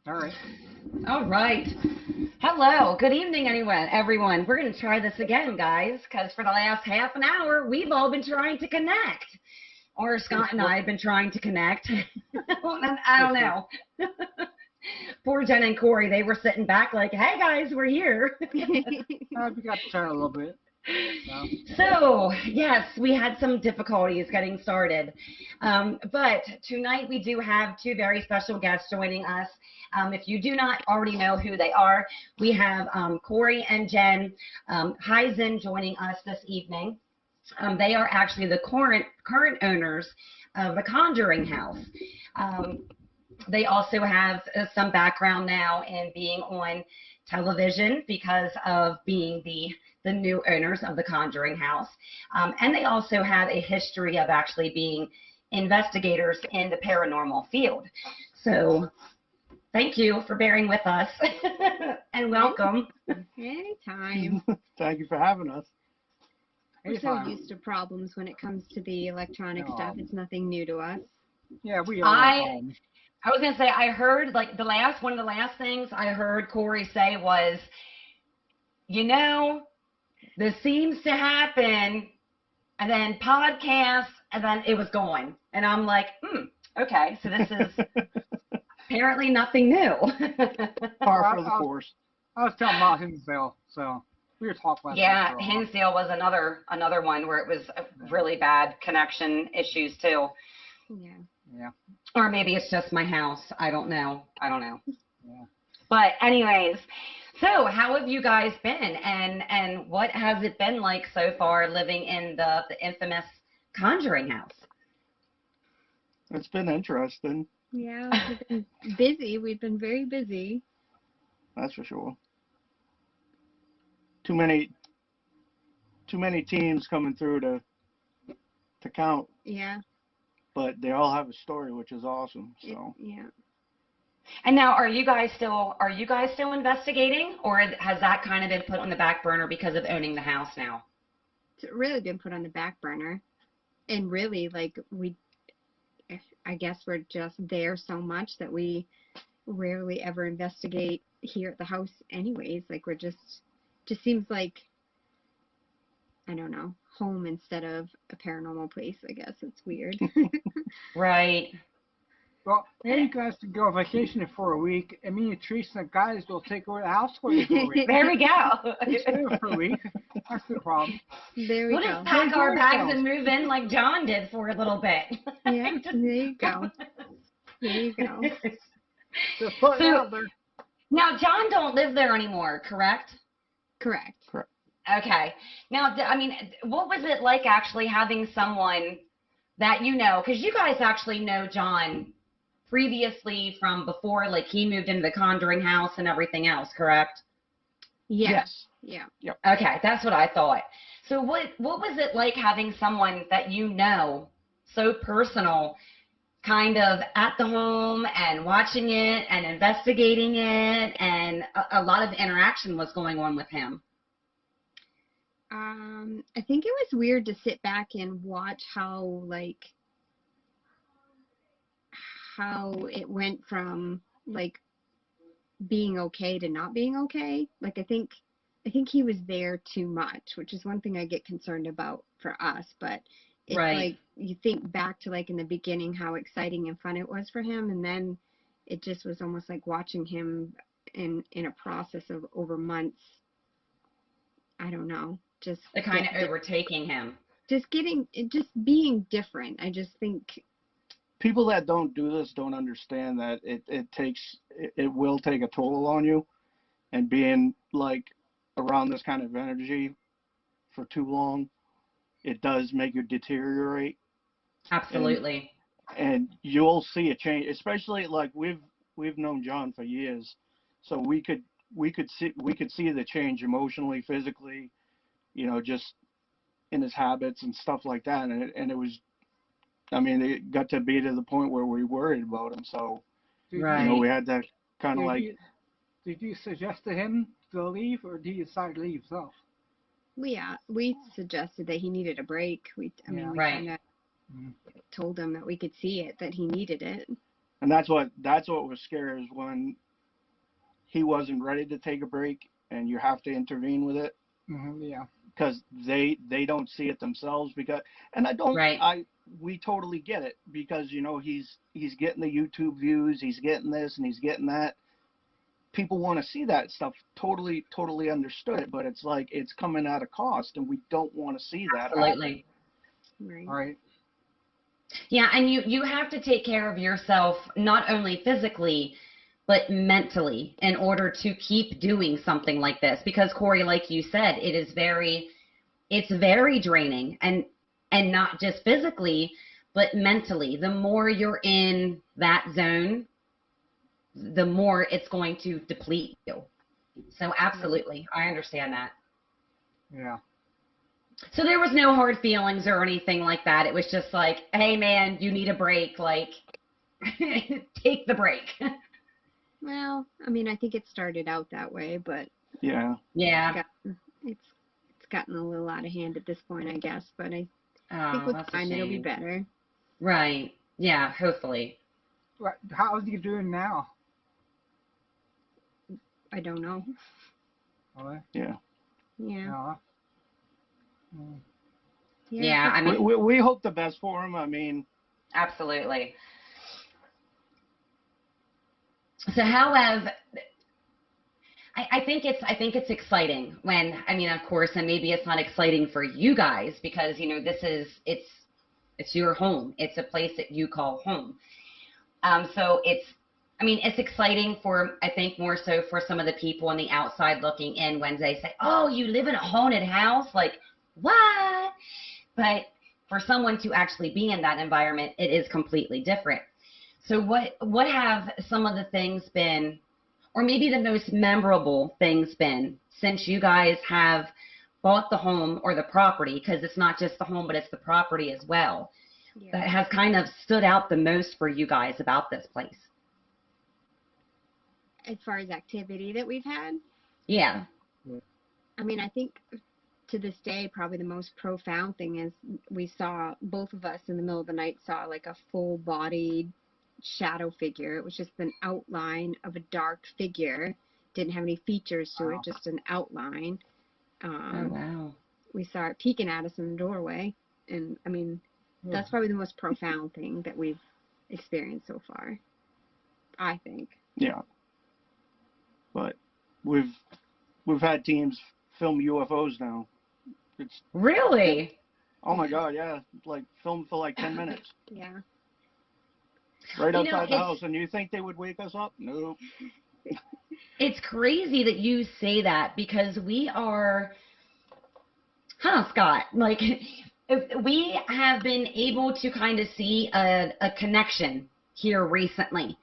All right. All right. Hello. Good evening, everyone. We're going to try this again, guys, because for the last half an hour, we've all been trying to connect. Or Scott and I have been trying to connect. I don't know. Poor Jen and Corey, they were sitting back like, hey, guys, we're here. We got to turn a little bit. So, yes, we had some difficulties getting started. But tonight we do have two very special guests joining us. If you do not already know who they are, we have Cory and Jen Heinzen joining us this evening. They are actually the current owners of the Conjuring house. They also have some background now in being on television because of being the new owners of the Conjuring house. And they also have a history of actually being investigators in the paranormal field. So thank you for bearing with us and welcome. Anytime. Thank you for having us. We're so used to problems when it comes to the electronic stuff. It's nothing new to us. Yeah, we are at home. I was going to say, I heard, like, one of the last things I heard Cory say was, you know, this seems to happen, and then podcasts, and then it was gone. And I'm like, okay, so this is apparently nothing new. Par for the course. I was telling about Hinsdale, so we were talking about yeah, Hinsdale was another one where it was really bad connection issues, too. Yeah. Or maybe it's just my house. I don't know. Yeah. But anyways, so how have you guys been, and what has it been like so far living in the infamous Conjuring house? It's been interesting. Yeah, we've been busy. We've been very busy. That's for sure. Too many teams coming through to count. Yeah. But they all have a story, which is awesome. So yeah. And now, are you guys still investigating, or has that kind of been put on the back burner because of owning the house now? It's really been put on the back burner, and really, like, I guess we're just there so much that we rarely ever investigate here at the house, anyways. Like, we're just seems like, I don't know, home instead of a paranormal place. I guess it's weird. Right. Well, maybe you guys can go on vacation for a week, and me and Teresa and guys will take over the house for you for a week. There we go. For a week. That's no problem. There we we'll go. Just pack our bags and move in like John did for a little bit. Yeah, there you go. There you go. Just put it out there. Now, John don't live there anymore, correct? Correct. Okay. Now, I mean, what was it like actually having someone that you know, because you guys actually know John previously from before, like he moved into the Conjuring house and everything else, correct? Yes. Yeah. Yep. Okay, that's what I thought. So what was it like having someone that you know, so personal, kind of at the home and watching it and investigating it, and a lot of interaction was going on with him? I think it was weird to sit back and watch how it went from like being okay to not being okay. Like I think he was there too much, which is one thing I get concerned about for us, but it's like you think back to like in the beginning how exciting and fun it was for him, and then it just was almost like watching him in a process of over months. I don't know, just the kind of overtaking him. Just being different. I just think people that don't do this don't understand that it will take a toll on you, and being like around this kind of energy for too long, it does make you deteriorate. Absolutely. And you'll see a change, especially like we've known John for years, so we could see the change emotionally, physically, just in his habits and stuff like that. And it was, I mean, it got to be to the point where we worried about him. So, we had to kind of like. Did you suggest to him to leave, or did he decide to leave himself? We suggested that he needed a break. We kind of told him that we could see it, that he needed it. And that's what was scary, is when he wasn't ready to take a break, and you have to intervene with it Yeah. because they don't see it themselves. Because, and we totally get it, because you know he's getting the YouTube views, he's getting this and he's getting that. People want to see that stuff. Totally understood it, but it's like it's coming at a cost, and we don't want to see that. Absolutely. Right. Right. Yeah, and you have to take care of yourself, not only physically, but mentally, in order to keep doing something like this. Because Cory, like you said, it's very draining, and not just physically, but mentally. The more you're in that zone, the more it's going to deplete you. So absolutely, I understand that. Yeah. So there was no hard feelings or anything like that. It was just like, hey man, you need a break. Like, take the break. Well, I mean, I think it started out that way, but Yeah. Yeah. it's gotten a little out of hand at this point, I guess. But I think Oh, with that's a time it'll be shame. better. Right. Yeah, hopefully. Right. How's he doing now? I don't know. Really? Yeah. Yeah. No. Mm. Yeah, I mean, We hope the best for him. I mean, absolutely. So how have I think it's exciting when, I mean, of course, and maybe it's not exciting for you guys because, you know, it's your home. It's a place that you call home. So it's exciting for, I think, more so for some of the people on the outside looking in when they say, oh, you live in a haunted house? Like, what? But for someone to actually be in that environment, it is completely different. So what have some of the things been, or maybe the most memorable things been, since you guys have bought the home or the property, because it's not just the home, but it's the property as well, that has kind of stood out the most for you guys about this place? As far as activity that we've had, Yeah. I mean, I think to this day, probably the most profound thing is we saw, both of us in the middle of the night saw like a full-bodied shadow figure. It was just an outline of a dark figure. Didn't have any features to it, just an outline. Oh, wow. We saw it peeking at us in the doorway. And, I mean, that's probably the most profound thing that we've experienced so far, I think. yeah. But we've had teams film UFOs now. It's Really? oh my God, yeah. Like film for like 10 minutes. Yeah. Right You know, outside the house, and you think they would wake us up? Nope. It's crazy that you say that because we are, Scott, like we have been able to kind of see a connection here recently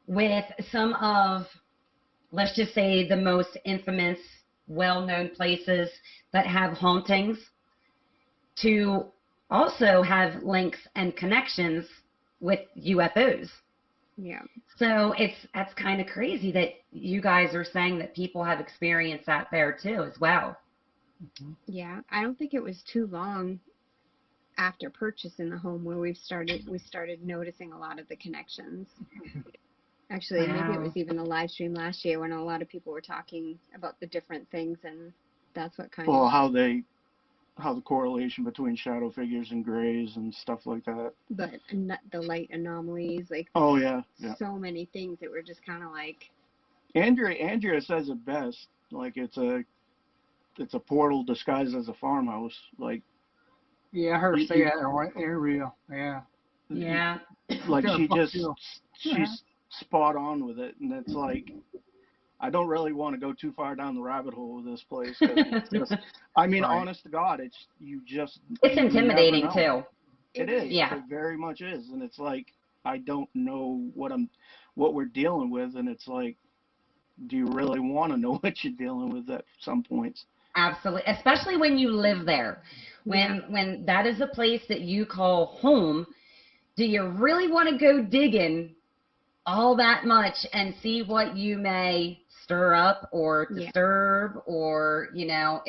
with some of, let's just say, the most infamous, well-known places that have hauntings, to also have links and connections with UFOs. Yeah. So that's kind of crazy that you guys are saying that people have experienced that there too as well. Yeah. I don't think it was too long after purchasing the home where we started noticing a lot of the connections. Actually, maybe it was even a live stream last year when a lot of people were talking about the different things, and that's what kind Well, of... how the correlation between shadow figures and grays and stuff like that. But the light anomalies, like... Oh, yeah. So many things that were just kind of like... Andrea says it best. Like, it's a portal disguised as a farmhouse. Like... Yeah, I heard her say that. They're real. Yeah. Yeah. Like, Yeah, she's spot on with it, and it's like, I don't really want to go too far down the rabbit hole with this place. 'Cause it's just, I mean, Right. honest to God, it's It's you intimidating never know. too. It is. Yeah. It very much is, and it's like, I don't know what we're dealing with, and it's like, do you really want to know what you're dealing with at some points? Absolutely, especially when you live there. When that is a place that you call home, do you really want to go digging all that much and see what you may stir up or disturb or, you know,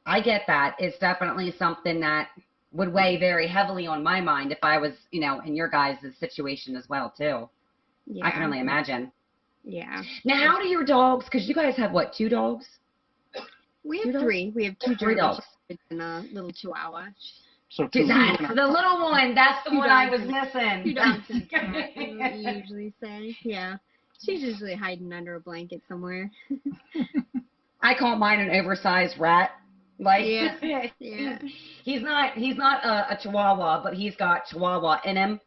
I get that. It's definitely something that would weigh very heavily on my mind if I was, you know, in your guys' situation as well too. Yeah. I can only imagine. Yeah. Now, how do your dogs, because you guys have, what, 2 dogs? We Two have dogs? 3. We have 2 3 German dogs. shepherds and a little Chihuahua. So Dude, 2. that's the little one. That's the Two one I dogs was and- missing. 2 dogs and a cat, we usually say. Yeah. She's usually hiding under a blanket somewhere. I call mine an oversized rat. Like, Yeah, yeah. he's not a Chihuahua, but he's got Chihuahua in him.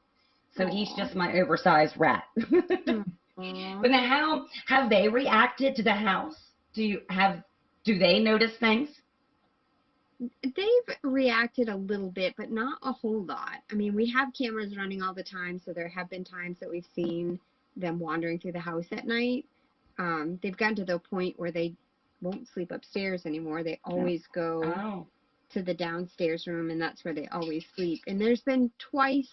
So he's Aw. just my oversized rat. Aw. But now, how have they reacted to the house? Do they notice things? They've reacted a little bit, but not a whole lot. I mean, we have cameras running all the time, so there have been times that we've seen them wandering through the house at night. They've gotten to the point where they won't sleep upstairs anymore. They always go Oh, to the downstairs room, and that's where they always sleep. And there's been twice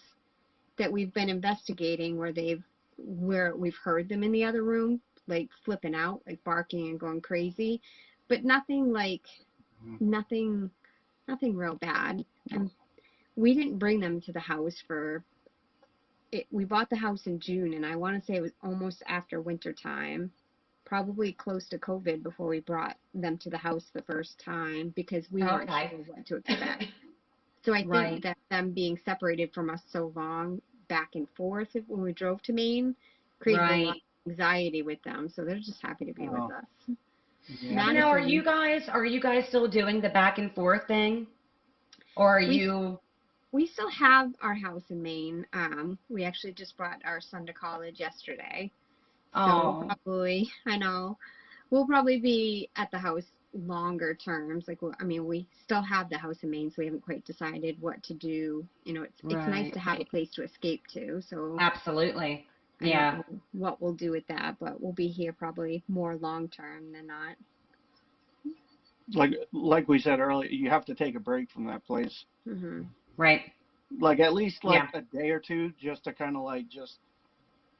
that we've been investigating where we've heard them in the other room, like flipping out, like barking and going crazy, but nothing nothing real bad. And we didn't bring them to the house we bought the house in June, and I want to say it was almost after winter time, probably close to COVID, before we brought them to the house the first time, because we weren't Okay. sure what to expect. So I think Right. that them being separated from us so long, back and forth when we drove to Maine, created a lot Right. of anxiety with them. So they're just happy to be with Oh. us. Yeah. Not now, if are you guys still doing the back and forth thing? Or are We- you? We still have our house in Maine. We actually just brought our son to college yesterday. So Oh, we'll probably be at the house longer terms. Like, we still have the house in Maine, so we haven't quite decided what to do. It's nice Right. to have a place to escape to. So absolutely. I don't Yeah. know what we'll do with that, but we'll be here probably more long term than not. Like we said earlier, you have to take a break from that place. Hmm. Right. Like at least like Yeah. a day or 2, just to kind of like just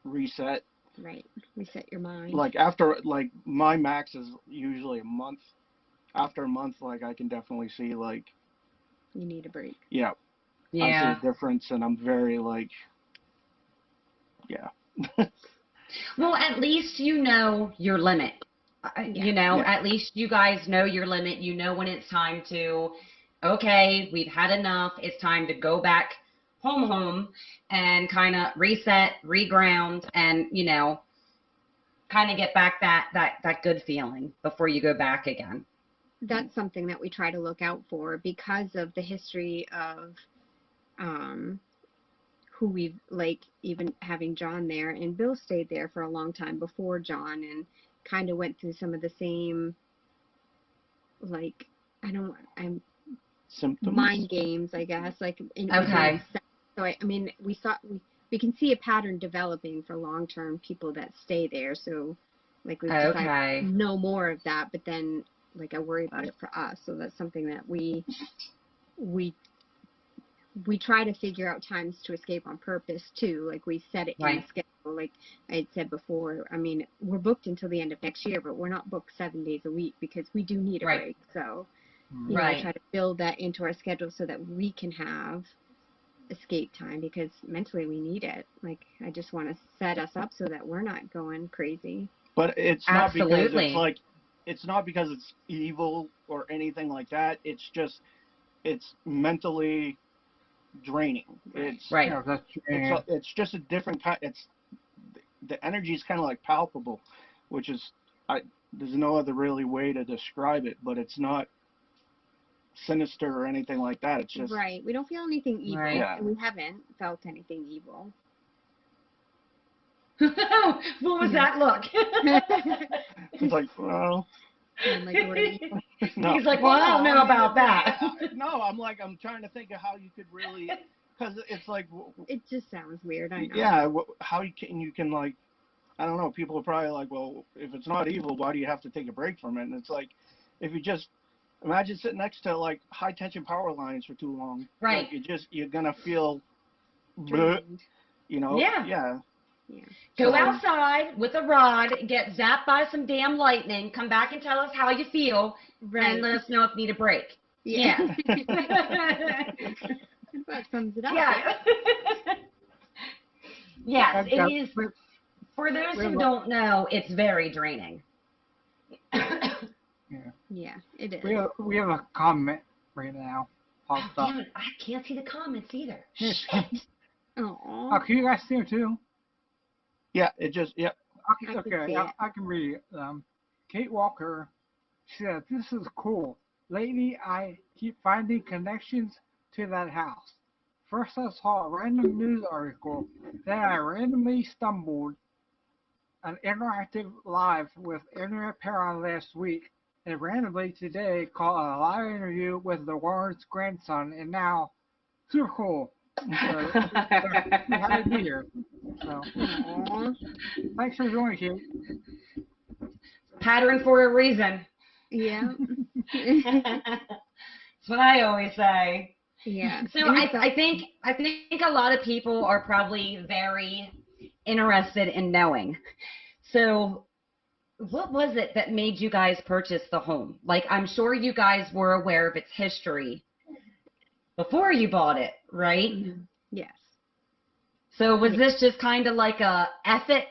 reset. Right. Reset your mind. Like after, like my max is usually a month. After a month, like I can definitely see like, You need a break. yeah, I Yeah. see a difference, and I'm very like, yeah. Well, at least you know your limit. Yeah. At least you guys know your limit. You know when it's time to, okay, we've had enough. It's time to go back home and kind of reset, reground, and, kind of get back that good feeling before you go back again. That's something that we try to look out for because of the history of who we've, like, even having John there, and Bill stayed there for a long time before John, and kind of went through some of the same, like, I'm Symptoms. mind games, I guess, like Okay. So we can see a pattern developing for long-term people that stay there. So, like, we've decided Okay. no more of that, but then, like, I worry about it for us. So that's something that we try to figure out times to escape on purpose too. Like, we set it in Right. the schedule. Like I had said before, we're booked until the end of next year, but we're not booked 7 days a week because we do need a Right. break. So, Right. I try to build that into our schedule so that we can have escape time, because mentally we need it. Like, I just want to set us up so that we're not going crazy. But it's not because Absolutely. it's like, it's not because it's evil or anything like that. It's just, it's mentally draining. Right. It's Right. Yeah, that's it's just a different kind. It's the energy is kind of like palpable, which is there's no other really way to describe it. But it's not sinister or anything like that. It's just Right. We don't feel anything evil. Right. Yeah. And we haven't felt anything evil. What was that look? it's like, well, And, like, we're evil. no. He's like, well, I don't know about that. No, I'm trying to think of how you could really, because it's like, It just sounds weird. I know. yeah, how you can like, I don't know. People are probably like, well, if it's not evil, why do you have to take a break from it? And it's like, if you just imagine sitting next to like high tension power lines for too long, Right. Like, you're gonna feel, bleh, Drained. Yeah. yeah. Yeah. Go So- outside with a rod, get zapped by some damn lightning, come back and tell us how you feel, Right. and let us know if you need a break. Yeah. Yeah. That sums it up. Yeah. Yes, it is. For those We have who don't know, it's very draining. Yeah, it is. we have a comment right now popped up. Damn it, I can't see the comments either. Oh, Can you guys see him too? Yeah, it just, yeah. I can Okay, see it. I can read it. Kate Walker said, "This is cool. Lately, I keep finding connections to that house. First, I saw a random news article. Then I randomly stumbled an interactive live with Internet Para last week, and randomly today caught a live interview with the Warren's grandson, and now super cool. So, we had to be here. So, Aw. thanks for joining, Kate. Pattern for a reason. Yeah. That's what I always say. Yeah. So I think a lot of people are probably very interested in knowing. So what was it that made you guys purchase the home? Like, I'm sure you guys were aware of its history before you bought it, right? Yes. So was this just kind of like a F it,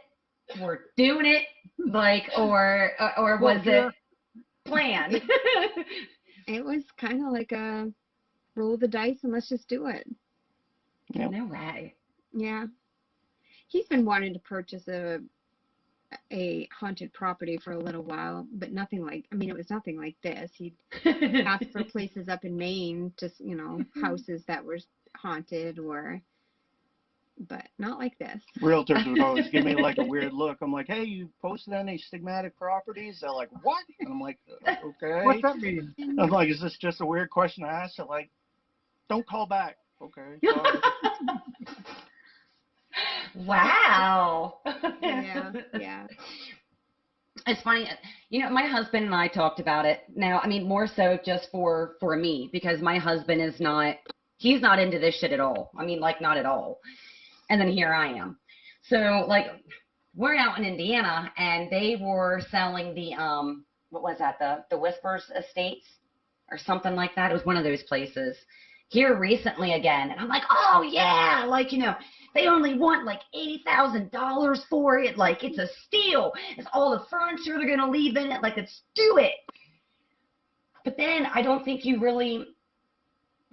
we're doing it, like, or was it planned? It was kind of like a roll the dice and let's just do it. No way. Yeah. He's been wanting to purchase a haunted property for a little while, but nothing like, I mean, it was nothing like this. He'd ask for places up in Maine, just, houses that were haunted but not like this. Realtors would always give me like a weird look. I'm like, hey, you posted any stigmatic properties? They're like, what? And I'm like, okay. What's that mean? I'm like, is this just a weird question to ask? They're like, don't call back. Okay. Sorry. Wow. Yeah. It's funny, my husband and I talked about it. Now, I mean, more so just for me, because my husband he's not into this shit at all. I mean, like, not at all. And then here I am. So, like, we're out in Indiana, and they were selling the, what was that, the Whispers Estates or something like that. It was one of those places here recently again. And I'm like, oh, yeah, like, they only want like $80,000 for it. Like, it's a steal. It's all the furniture they're going to leave in it. Like, let's do it. But then I don't think you really,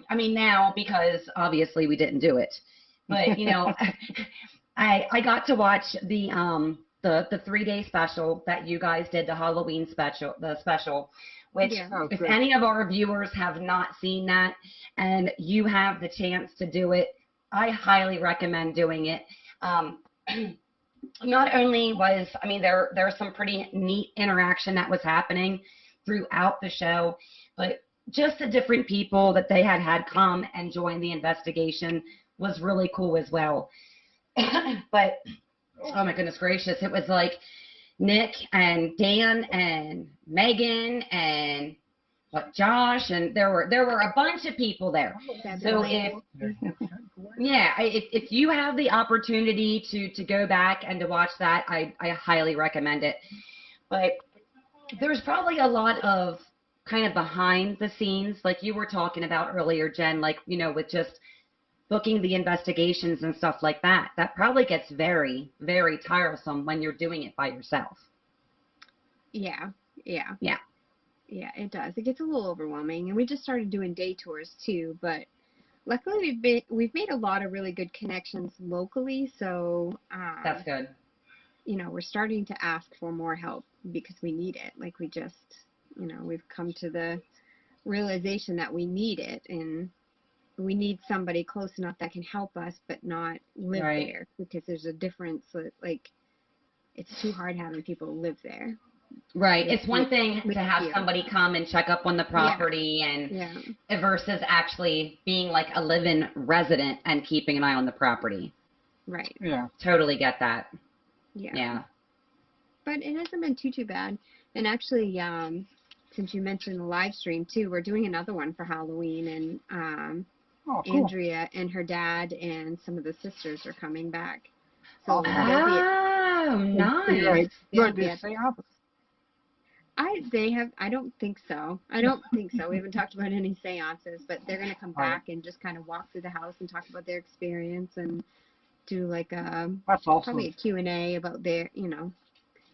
I mean, now, because obviously we didn't do it. But, I got to watch the 3-day special that you guys did, the Halloween special, which if any of our viewers have not seen that and you have the chance to do it, I highly recommend doing it. Not only there's some pretty neat interaction that was happening throughout the show, but just the different people that they had come and join the investigation was really cool as well. But, oh my goodness gracious, it was like Nick and Dan and Megan and Josh, and there were a bunch of people there. So if you have the opportunity to go back and to watch that, I highly recommend it. But there's probably a lot of kind of behind the scenes, like you were talking about earlier, Jen, like, with just booking the investigations and stuff like that. That probably gets very, very tiresome when you're doing it by yourself. Yeah, it does. It gets a little overwhelming, and we just started doing day tours too. But luckily, we've made a lot of really good connections locally. So that's good. We're starting to ask for more help because we need it. Like, we just, we've come to the realization that we need it, and we need somebody close enough that can help us, but not live there, because there's a difference. Like, it's too hard having people live there. Right. It's one thing to have somebody come and check up on the property and versus actually being like a live-in resident and keeping an eye on the property. Right. Yeah. Totally get that. Yeah. But it hasn't been too bad. And actually, since you mentioned the live stream too, we're doing another one for Halloween, and cool. Andrea and her dad and some of the sisters are coming back. So nice. I don't think so. We haven't talked about any seances, but they're going to come back and just kind of walk through the house and talk about their experience and do like a That's probably a awesome. Q&A about their,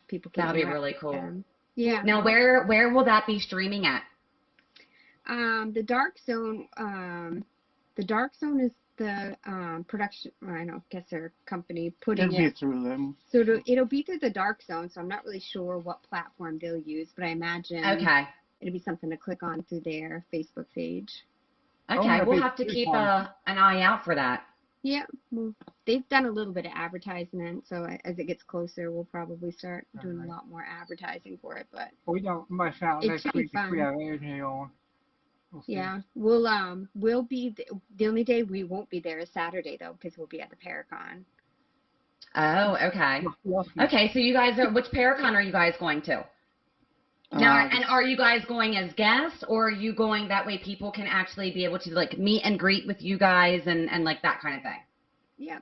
people can That'd be interact really with cool. them. Yeah. Now, where will that be streaming at? The Dark Zone. The Dark Zone is the production. I don't guess their company putting It'll be it. through them. So it'll be through the Dark Zone. So I'm not really sure what platform they'll use, but I imagine Okay. it'll be something to click on through their Facebook page. Okay, gonna we'll be have to keep coupon. an eye out for that. Yeah, well, they've done a little bit of advertisement, so as it gets closer, we'll probably start doing a lot more advertising for it. But We don't might find out it next should be week if we fun. have anything on. We'll see. Yeah, we'll be the only day we won't be there is Saturday though, because we'll be at the Paracon. Oh, okay. Lucky. Okay, so you guys which Paracon are you guys going to? Now, and are you guys going as guests, or are you going that way people can actually be able to like meet and greet with you guys and like that kind of thing? Yeah,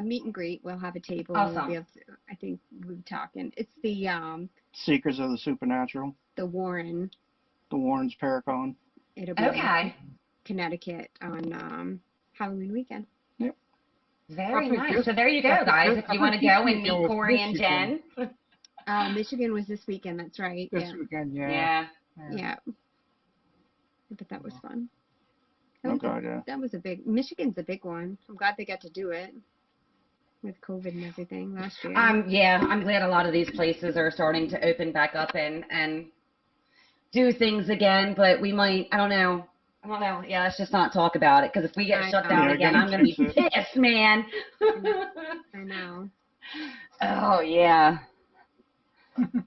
meet and greet. We'll have a table. Awesome. We'll be able to, I think we're talking. It's the Seekers of the Supernatural. Warren. The Warren's Paracon. It'll be Okay. in Connecticut on Halloween weekend. Very That's a nice. good- So there you go, that's a guys. good- If you I want to think go this and meet weekend was Cory and Jen. Michigan. Michigan was this weekend. That's right. This Yeah. weekend, yeah. Yeah. Yeah. But that was fun. Oh God, yeah. That was Michigan's a big one. I'm glad they got to do it with COVID and everything last year. Yeah, I'm glad a lot of these places are starting to open back up and do things again, but we might, I don't know. Yeah, let's just not talk about it, because if we get I shut know. down Yeah, again, gotta I'm going to be fix it. pissed, man. I know. Oh, yeah.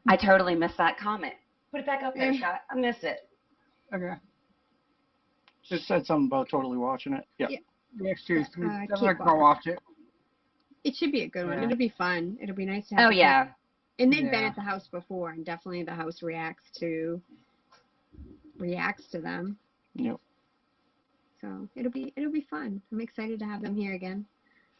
I totally missed that comment. Put it back up there, Scott. I missed it. Okay. Just said something about totally watching it. Yeah. Yeah. Next Tuesday. Keep Definitely go watch it. It should be a good one. Yeah. It'll be fun. It'll be nice to have. Oh, the yeah. And they've been Yeah. at the house before, and definitely the house reacts to them. Yep. So it'll be fun. I'm excited to have them here again.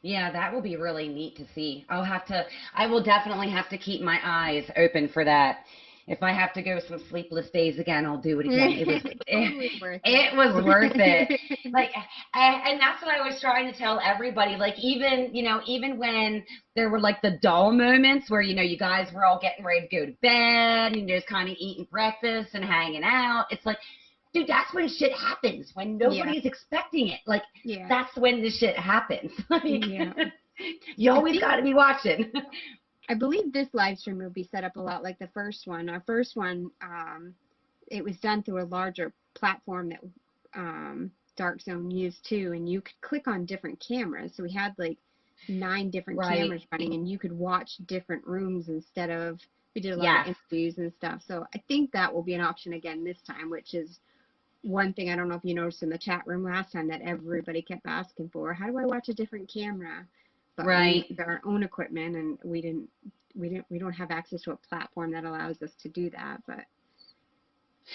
Yeah, that will be really neat to see. I will definitely have to keep my eyes open for that. If I have to go some sleepless days again, I'll do it again. It was Totally worth it was worth it. Like, and that's what I was trying to tell everybody. Like, even when there were like the dull moments where, you guys were all getting ready to go to bed and just kind of eating breakfast and hanging out. It's like, dude, that's when shit happens, when nobody's expecting it. Like, Yeah. that's when the shit happens. Like, Yeah. you always got to be watching. I believe this live stream will be set up a lot like the first one. Our first one, it was done through a larger platform that Dark Zone used too, and you could click on different cameras. So we had like 9 different cameras running, and you could watch different rooms instead of, we did a lot of interviews and stuff. So I think that will be an option again this time, which is one thing I don't know if you noticed in the chat room last time that everybody kept asking for. How do I watch a different camera? But we used our own equipment, and we don't have access to a platform that allows us to do that. But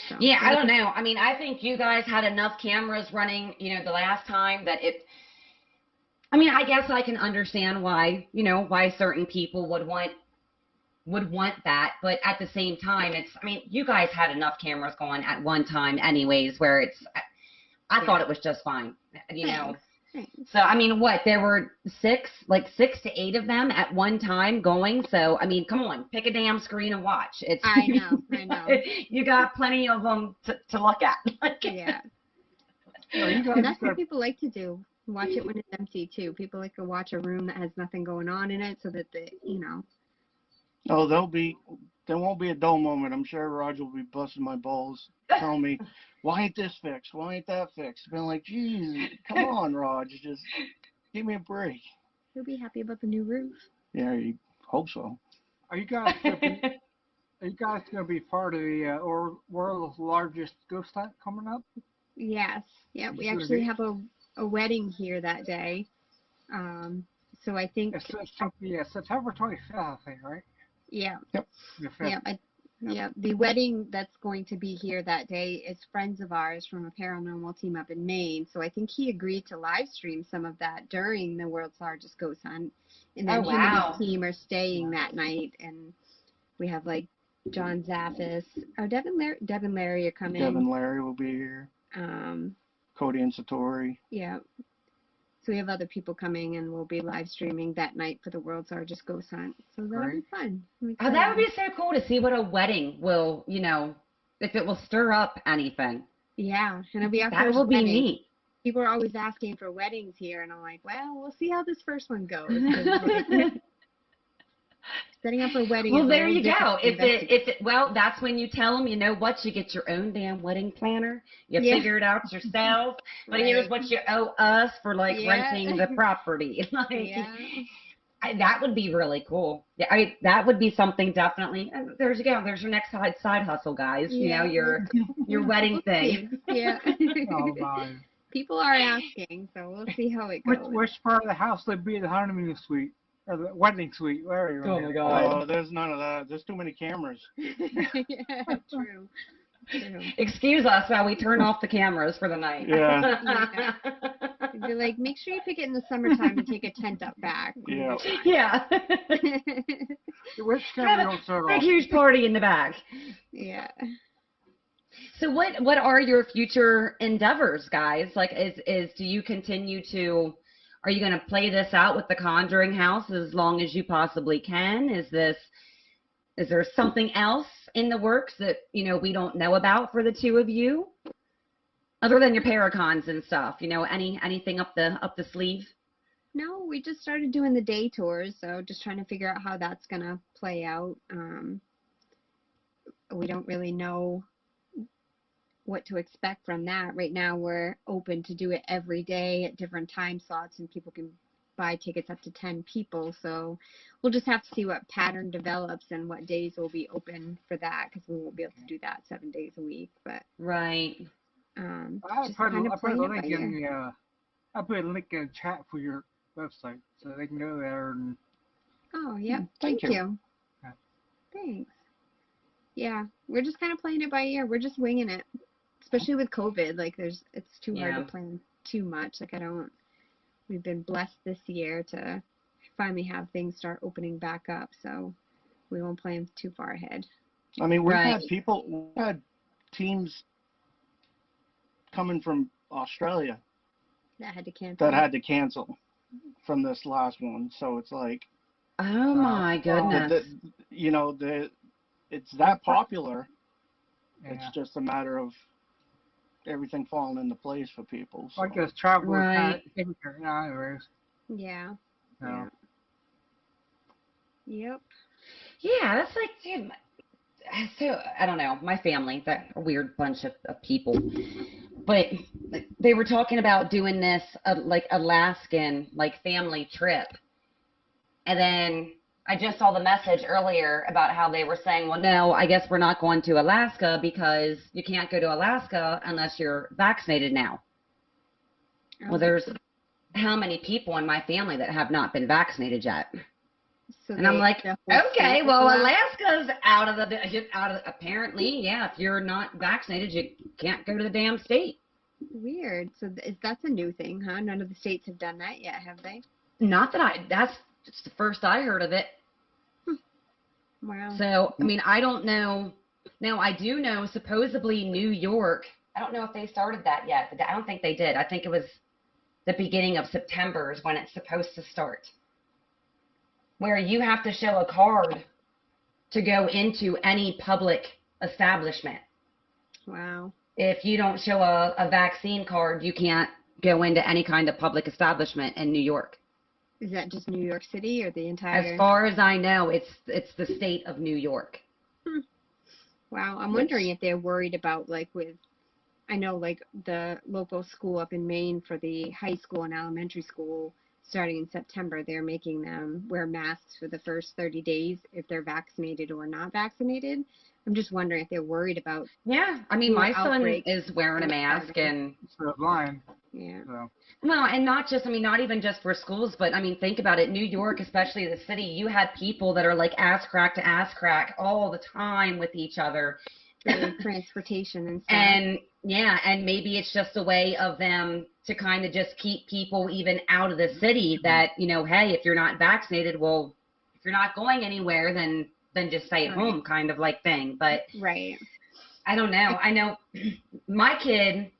so. Yeah, I don't know. I mean, I think you guys had enough cameras running, the last time that I guess I can understand why, why certain people would want that, but at the same time, you guys had enough cameras going at one time anyways, where I thought it was just fine, Thanks. So, there were 6 to 8 of them at one time going. So, come on, pick a damn screen and watch. I know. You got plenty of them to look at. Yeah. And And that's what people like to do. Watch it when it's empty too. People like to watch a room that has nothing going on in it, so that Oh, there won't be a dull moment. I'm sure Roger will be busting my balls, telling me, why ain't this fixed? Why ain't that fixed? Been like, geez, come on, Roger, just give me a break. He'll be happy about the new roof. Yeah, you hope so. Are you guys gonna be part of the world's largest ghost hunt coming up? Yes. Yeah, we Sure actually do. have a wedding here that day. So I think It's September 25th, I think, right? yeah. The 5th. Yeah, the wedding that's going to be here that day is friends of ours from a paranormal team up in Maine. So I think he agreed to live stream some of that during the world's largest ghost hunt. And then him and his team are staying that night. And we have like John Zaffis. Oh, Deb and Larry are coming. Deb and Larry will be here. Cody and Satori. Yeah. So we have other people coming, and we'll be live streaming that night for the World's Largest Ghost Hunt. So that'll be fun. Oh, that would be so cool to see what a wedding will, if it will stir up anything. Yeah, and it'll be our That first will be wedding. neat. People are always asking for weddings here, and I'm like, well, we'll see how this first one goes. Setting up a wedding. Well, is a there little you go. different Well, that's when you tell them, you know what, you get your own damn wedding planner. You Yeah. figure it out yourself. But Right. here's what you owe us for like Yeah. renting the property. Like, Yeah. that would be really cool. Yeah, that would be something definitely. There's There's your next side hustle, guys. Yeah. Your wedding thing. Yeah. Oh my. People are asking, so we'll see how it goes. Which part of the house would be the honeymoon suite or the wedding suite? Where are you? Oh my God. Oh, there's none of that. There's too many cameras. Yeah, true. Excuse us while we turn off the cameras for the night. Yeah. Be like, make sure you pick it in the summertime and take a tent up back. Yeah. Yeah. Which Have camera a don't turn big off? huge party in the back. Yeah. So what are your future endeavors, guys? Like, do you continue to, are you going to play this out with the Conjuring house as long as you possibly can? Is there something else in the works that, we don't know about for the two of you? Other than your paracons and stuff, anything up the sleeve? No, we just started doing the day tours, so just trying to figure out how that's gonna play out. We don't really know what to expect from that. Right now, we're open to do it every day at different time slots, and people can buy tickets up to 10 people. So we'll just have to see what pattern develops and what days will be open for that, because we won't be able to do that 7 days a week. But Right. I'll just put kind a of playing it by link ear. in the I'll put a link in the chat for your website so they can go there and Oh, yeah. Thank Thank you. you. Yeah. Thanks. Yeah, we're just kind of playing it by ear. We're just winging it, especially with COVID. Like, it's too hard Yeah. to plan too much. Like, we've been blessed this year to finally have things start opening back up, so we won't plan too far ahead. I mean, we've Right. had teams coming from Australia That had to cancel. that had to cancel from this last one. So it's like, Oh my goodness. it's that popular. yeah. It's just a matter of everything falling into place for people. So. I guess travel is kind Right. of different now, anyways. Yeah. So. Yeah. Yep. Yeah, that's like, dude, so I don't know, my family, that a weird bunch of people, but they were talking about doing this like Alaskan like family trip, and then I just saw the message earlier about how they were saying, well, no, I guess we're not going to Alaska because you can't go to Alaska unless you're vaccinated now. Well, there's how many people in my family that have not been vaccinated yet? So And I'm like, the whole okay, state well, was Alaska's out of apparently, yeah, if you're not vaccinated, you can't go to the damn state. weird. So that's a new thing, huh? None of the states have done that yet, have they? Not that that's just the first I heard of it. Wow. So, I mean, I don't know. Now, I do know supposedly New York, I don't know if they started that yet, but I don't think they did. I think it was the beginning of September is when it's supposed to start, where you have to show a card to go into any public establishment. Wow. If you don't show a vaccine card, you can't go into any kind of public establishment in New York. Is that just New York City or the entire? As far as I know, it's the state of New York. Wow. I'm wondering if they're worried about, like, I know, like, the local school up in Maine for the high school and elementary school, starting in September, they're making them wear masks for the first 30 days if they're vaccinated or not vaccinated. I'm just wondering if they're worried about, Yeah, I mean, School my son outbreaks is wearing a mask, and So blind. yeah. So well, and not just, I mean, not even just for schools, but I mean, think about it. New York, especially the city, you had people that are like ass crack to ass crack all the time with each other. For transportation and stuff. And yeah, and maybe it's just a way of them to kind of just keep people even out of the city that, hey, if you're not vaccinated, well, if you're not going anywhere, then just stay at Right. home kind of like thing. But Right. I don't know. I know my kid,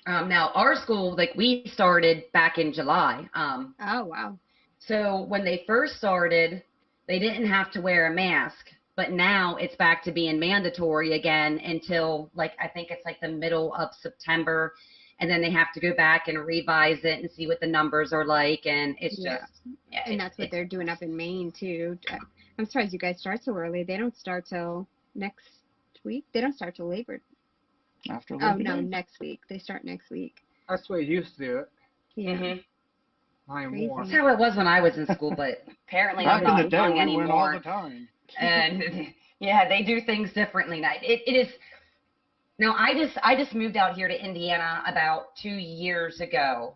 Now our school, like we started back in July. Oh, wow. So when they first started, they didn't have to wear a mask, but now it's back to being mandatory again until like, I think it's like the middle of September. And then they have to go back and revise it and see what the numbers are like. And it's Yeah. just, yeah, And that's what they're doing up in Maine too. I'm surprised you guys start so early. They don't start till next week. They don't start till Labor. After Oh, Labor no, Day? next week. They start next week. That's the way you used to do it. Yeah. Mhm. Not Crazy. anymore. That's how it was when I was in school, but apparently I'm Back in the not day, young we went all anymore. the time. And yeah, they do things differently now. It is. No, I just moved out here to Indiana about 2 years ago.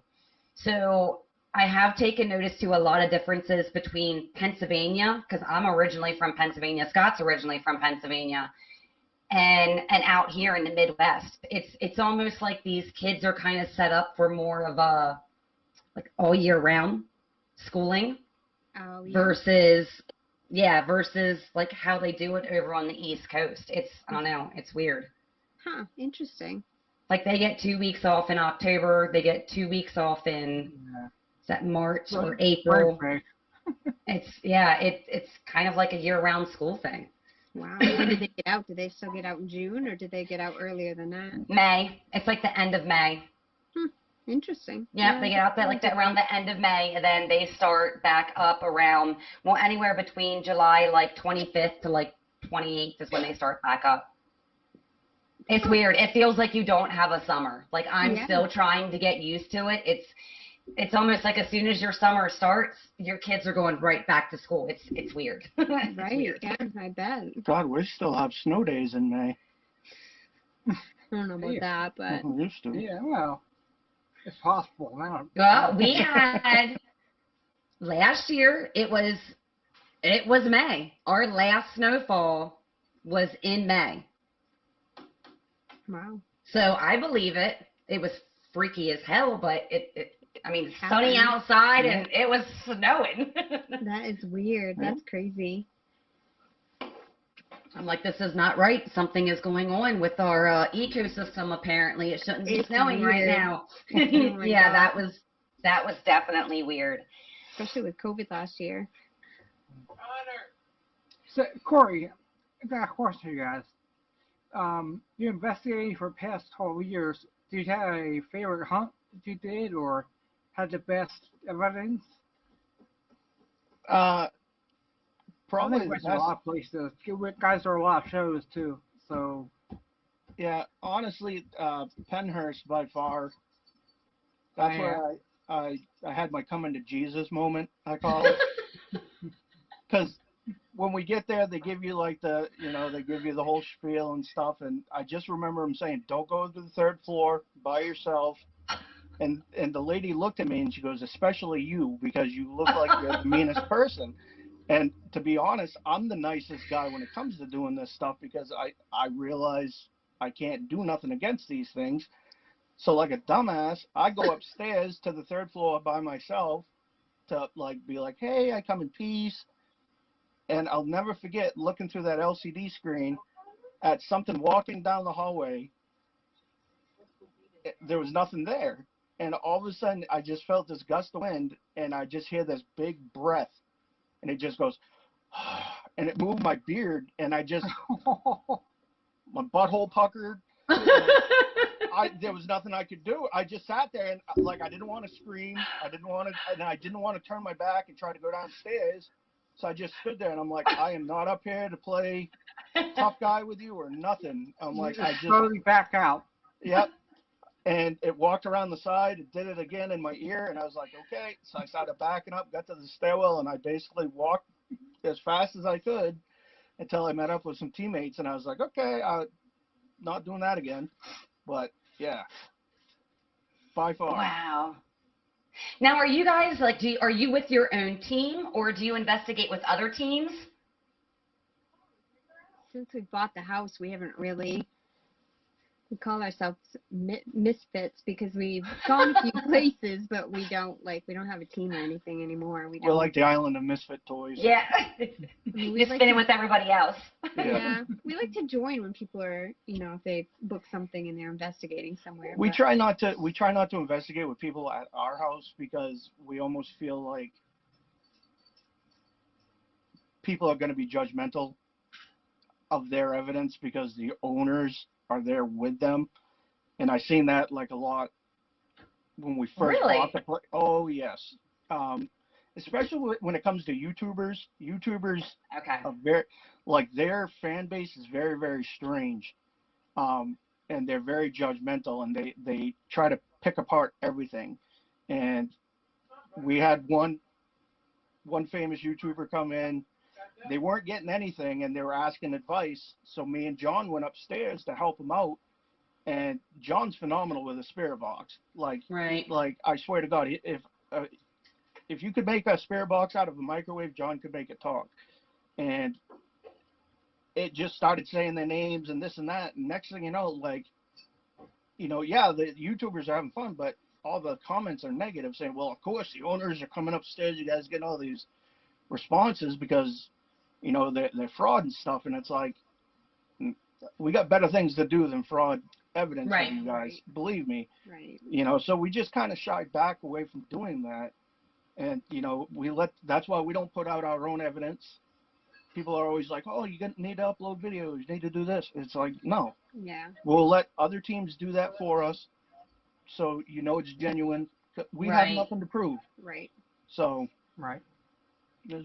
So I have taken notice to a lot of differences between Pennsylvania, because I'm originally from Pennsylvania. Scott's originally from Pennsylvania, and out here in the Midwest. It's almost like these kids are kind of set up for more of a like all year round schooling Oh, yeah. versus like how they do it over on the East Coast. I don't know, it's weird. Huh. Interesting. Like they get 2 weeks off in October, they get 2 weeks off in, Yeah. is that March or Spring April? break. It's kind of like a year-round school thing. Wow. When did they get out? Did they still get out in June or did they get out earlier than that? May. It's like the end of May. Interesting. Yep, they get out there like that around the end of May, and then they start back up around, well, anywhere between July like 25th to like 28th is when they start back up. It's weird. It feels like you don't have a summer. Like I'm Yeah. still trying to get used to it. It's almost like as soon as your summer starts, your kids are going right back to school. It's weird. It's Right. weird. Yeah, I bet. God, we still have snow days in May. I don't know about Yeah. that, but We used to. Yeah, well, it's possible now. Well, we had last year. It was May. Our last snowfall was in May. wow. So I believe it. It was freaky as hell, but I mean, sunny Happened. outside and it was snowing. That is weird. Yeah. That's crazy. I'm like, this is not right. Something is going on with our ecosystem. Apparently, it shouldn't be It's snowing right weird. now. Oh my Yeah, God. that was definitely weird. Especially with COVID last year. So, Corey, I got a question for you guys. You investigating for the past 12 years. Do you have a favorite hunt that you did or had the best evidence? I Probably think the went to a best. lot of places. Guys are a lot of shows too. So, Yeah, honestly, Pennhurst by far. That's where I had my coming to Jesus moment, I call it. Because when we get there, they give you like they give you the whole spiel and stuff. And I just remember them saying, "Don't go to the third floor by yourself." And the lady looked at me and she goes, "Especially you, because you look like you're the meanest person." And to be honest, I'm the nicest guy when it comes to doing this stuff because I realize I can't do nothing against these things. So like a dumbass, I go upstairs to the third floor by myself to like be like, "Hey, I come in peace." And I'll never forget looking through that LCD screen at something walking down the hallway. There was nothing there. And all of a sudden, I just felt this gust of wind, and I just hear this big breath. And it just goes, and it moved my beard, and I just, my butthole puckered. There was nothing I could do. I just sat there, and like I didn't want to scream. I didn't want to turn my back and try to go downstairs. So I just stood there, and I'm like, I am not up here to play tough guy with you or nothing. I'm like, I just slowly back out. Yep. And it walked around the side. It did it again in my ear, and I was like, okay. So I started backing up, got to the stairwell, and I basically walked as fast as I could until I met up with some teammates, and I was like, okay, I'm not doing that again. But yeah, by far. Wow. Now, are you guys like, are you with your own team or do you investigate with other teams? Since we bought the house, we haven't really We call ourselves misfits because we've gone a few places, but we don't have a team or anything anymore. We're like the island of misfit toys. Yeah. I mean, Just spinning with everybody else. Yeah, we like to join when people are, if they book something and they're investigating somewhere. We but- try not to investigate with people at our house because we almost feel like people are going to be judgmental of their evidence because the owners are there with them. And I seen that like a lot when we first bought the place. Oh yes. Especially when it comes to YouTubers. YouTubers are very, like, their fan base is very, very strange. And they're very judgmental, and they try to pick apart everything. And we had one famous YouTuber come in. They weren't getting anything, and they were asking advice. So me and John went upstairs to help him out. And John's phenomenal with a spirit box. Like I swear to God, if you could make a spirit box out of a microwave, John could make it talk. And it just started saying their names and this and that. And next thing you know, the YouTubers are having fun, but all the comments are negative, saying, well, of course, the owners are coming upstairs. You guys get all these responses because, they're fraud and stuff. And it's like, we got better things to do than fraud evidence of you guys. Believe me. Right. So we just kind of shied back away from doing that. And, that's why we don't put out our own evidence. People are always like, oh, you need to upload videos, you need to do this. It's like, no. Yeah. We'll let other teams do that for us so it's genuine. We have nothing to prove. Right. So. Right.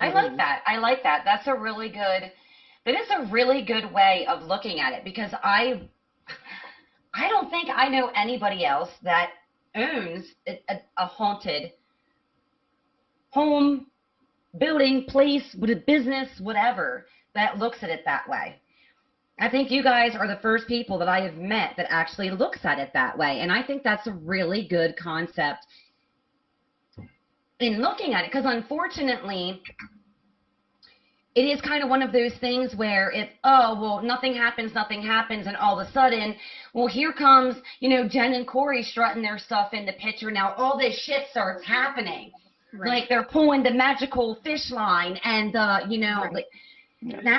I like that. I like that. That is a really good way of looking at it, because I don't think I know anybody else that owns a haunted home, building, place, with a business, whatever, that looks at it that way. I think you guys are the first people that I have met that actually looks at it that way. And I think that's a really good concept in looking at it, because unfortunately, it is kind of one of those things where it's, nothing happens, and all of a sudden, well, here comes, Jen and Cory strutting their stuff in the picture. Now all this shit starts happening. Right. Like they're pulling the magical fish line, and that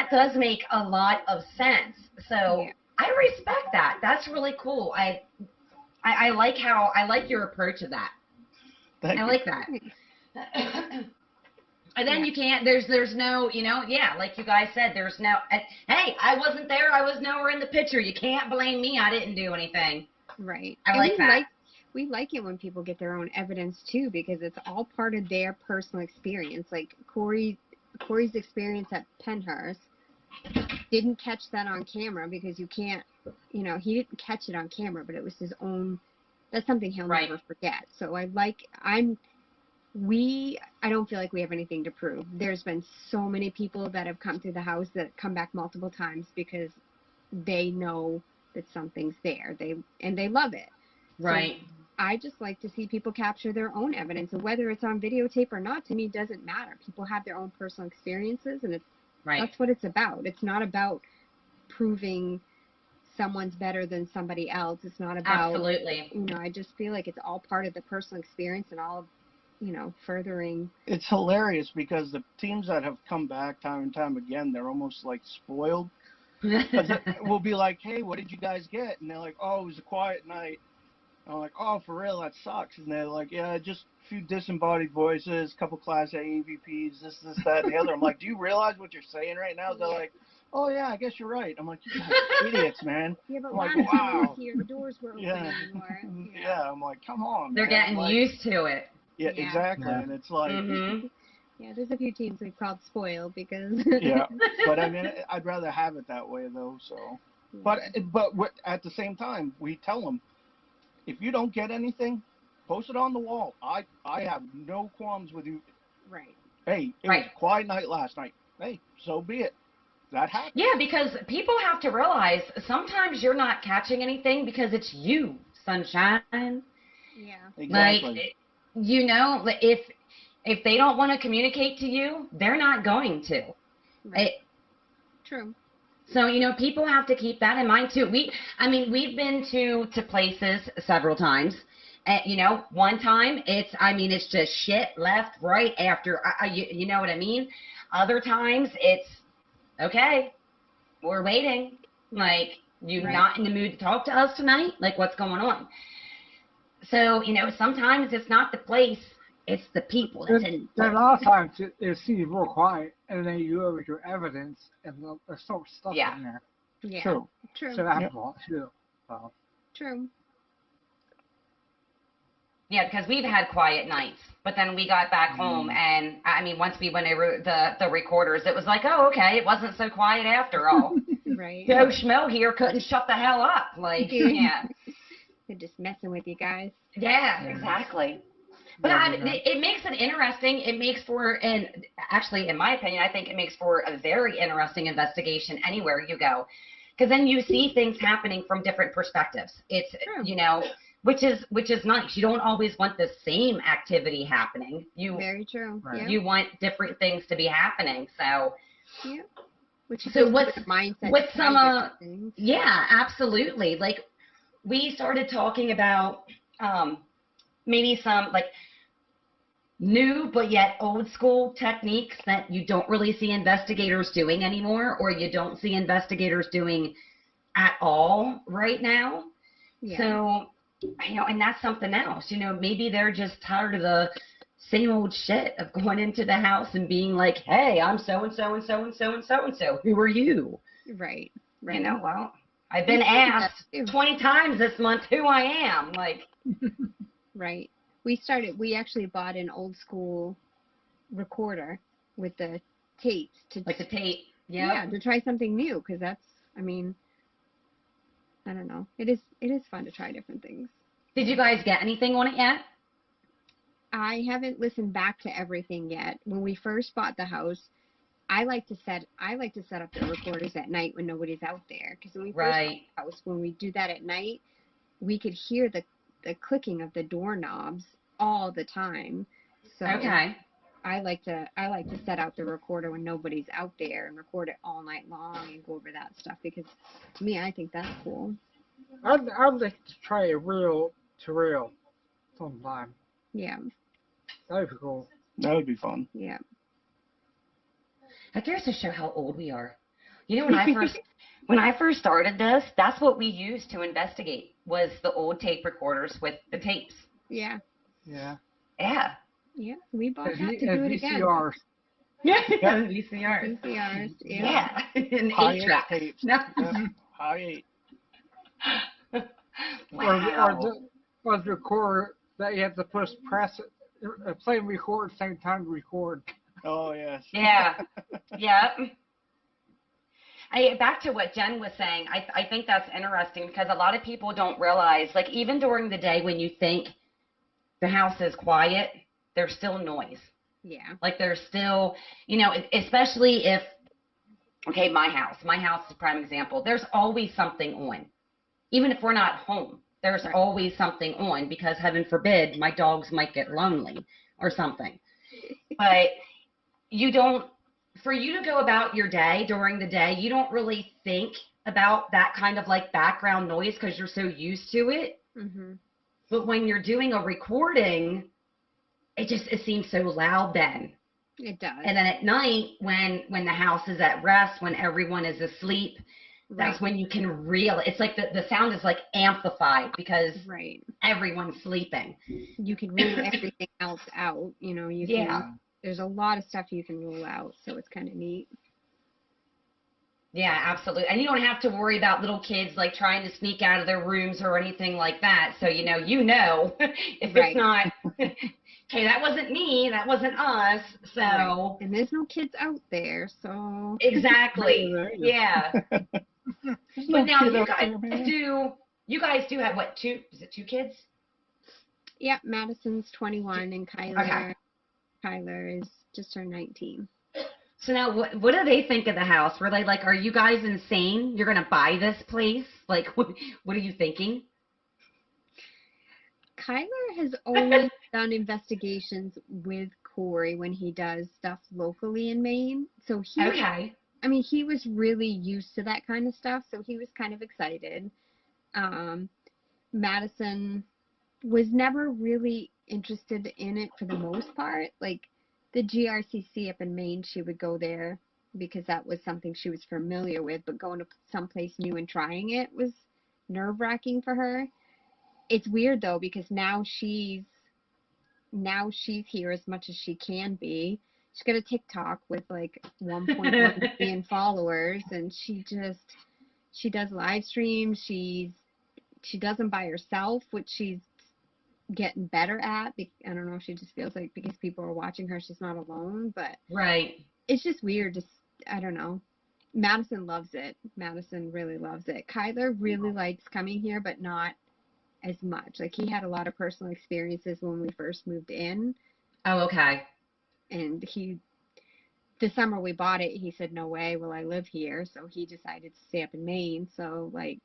does make a lot of sense. So I respect that. That's really cool. I like your approach of that. Thank you. Like that. And then you can't, there's no, like you guys said, there's no, hey, I wasn't there, I was nowhere in the picture. You can't blame me, I didn't do anything. Right. I like that. We like it when people get their own evidence too, because it's all part of their personal experience. Like Cory's experience at Pennhurst, didn't catch that on camera because you can't, he didn't catch it on camera, but it was his own, that's something he'll never forget. So I don't feel like we have anything to prove. There's been so many people that have come through the house that come back multiple times because they know that something's there. They love it. Right. So I just like to see people capture their own evidence, and whether it's on videotape or not, to me, doesn't matter. People have their own personal experiences, and that's what it's about. It's not about proving someone's better than somebody else. It's not about, absolutely. I just feel like it's all part of the personal experience and all, furthering. It's hilarious because the teams that have come back time and time again, they're almost like spoiled. Because we'll be like, hey, what did you guys get? And they're like, oh, it was a quiet night. And I'm like, oh, for real, that sucks. And they're like, yeah, just a few disembodied voices, a couple Class A EVPs, this, that, and the other. I'm like, do you realize what you're saying right now? They're like, oh, yeah, I guess you're right. I'm like, you guys are idiots, man. Yeah, but I'm like, last time I was wow. here, the doors were open anymore. Yeah, I'm like, come on, They're man. getting like, used to it. Yeah, exactly. Yeah. And it's like, yeah, there's a few teams we've called spoiled because. yeah, but I mean, I'd rather have it that way though. So, but at the same time, we tell them, if you don't get anything, post it on the wall. I have no qualms with you. Right. Hey, it was a quiet night last night. Hey, so be it. That happens. Yeah, because people have to realize sometimes you're not catching anything because it's you, sunshine. Yeah. Exactly. Like, if they don't want to communicate to you, they're not going to. Right. True. So, people have to keep that in mind too. We've been to places several times. And, one time it's just shit left, right, after, you know what I mean? Other times it's, okay, we're waiting. Like, you're not in the mood to talk to us tonight? Like, what's going on? So, sometimes it's not the place, it's the people that's in. Then a lot of times it seems real quiet, and then you go with your evidence, and there's so much stuff in there. Yeah. True. True. So that happens a lot too. So. True. Yeah, because we've had quiet nights, but then we got back home, and once we went over the recorders, it was like, oh, okay, it wasn't so quiet after all. Right. Joe Schmo here couldn't shut the hell up. Like, yeah. They're just messing with you guys. Yeah, exactly. But it makes it interesting. It makes for, and actually, in my opinion, I think it makes for a very interesting investigation anywhere you go. Because then you see things happening from different perspectives. It's, which is nice. You don't always want the same activity happening. Very true. Right. Yeah. You want different things to be happening. So, Yeah. so what's mindset? some, yeah, absolutely. Like, we started talking about maybe some like new but yet old school techniques that you don't really see investigators doing anymore, or you don't see investigators doing at all right now. Yeah. So, and that's something else. Maybe they're just tired of the same old shit of going into the house and being like, hey, I'm so and so and so and so and so and so. Who are you? Right. Right. Well, I've been asked 20 times this month who I am. Like, right. We actually bought an old school recorder with the tapes like the tape. Yeah, to try something new, because that's, I don't know. It is fun to try different things. Did you guys get anything on it yet? I haven't listened back to everything yet. When we first bought the house, I like to set up the recorders at night when nobody's out there, because when we first bought the house, when we do that at night, we could hear the clicking of the doorknobs all the time. So okay. I like to set out the recorder when nobody's out there and record it all night long and go over that stuff, because to me, I think that's cool. I'd like to try a reel to reel sometime. Yeah. That'd be cool. That would be fun. Yeah. That goes to show how old we are. When I first started this, that's what we used to investigate, was the old tape recorders with the tapes. Yeah. Yeah. Yeah. Yeah. We bought that to do it again. VCRs. Yeah. VCRs. VCRs. Yeah. And High 8-track. tapes. No. Yeah. High 8. Wow. Or the recorder that you have to press it, play and record at the same time to record. Oh, yes. Yeah. Yeah. Back to what Jen was saying, I think that's interesting, because a lot of people don't realize, like, even during the day when you think the house is quiet, there's still noise. Yeah. Like, there's still, especially if, okay, my house is a prime example. There's always something on. Even if we're not home, there's always something on, because heaven forbid my dogs might get lonely or something. But for you to go about your day during the day, you don't really think about that kind of like background noise because you're so used to it. Mm-hmm. But when you're doing a recording, it seems so loud then. It does. And then at night, when the house is at rest, when everyone is asleep, that's when you can it's like the sound is like amplified because everyone's sleeping. You can rule everything else out. There's a lot of stuff you can rule out, so it's kind of neat. Yeah, absolutely. And you don't have to worry about little kids like trying to sneak out of their rooms or anything like that. So, if it's not, hey, that wasn't me, that wasn't us. So. Right. And there's no kids out there, so. Exactly. Yeah. But now you guys do have what, two kids? Yeah, Madison's 21 and Kyler is just turned 19. So now what do they think of the house? Were they like, are you guys insane? You're going to buy this place? Like, what are you thinking? Kyler has always done investigations with Cory when he does stuff locally in Maine. So I mean, he was really used to that kind of stuff, so he was kind of excited. Madison was never really interested in it for the most part. Like the GRCC up in Maine, she would go there because that was something she was familiar with, but going to someplace new and trying it was nerve-wracking for her. It's weird though, because now she's here as much as she can be. She's got a TikTok with like 1.1 million followers, and she does live streams. She does them by herself, which she's getting better at. I don't know, she just feels like because people are watching her, she's not alone, but Right. it's just weird. I don't know. Madison loves it. Madison really loves it. Kyler really likes coming here, but not as much. Like he had a lot of personal experiences when we first moved in, Oh, okay. and the summer we bought it, he said, no way will I live here. So he decided to stay up in Maine. So like,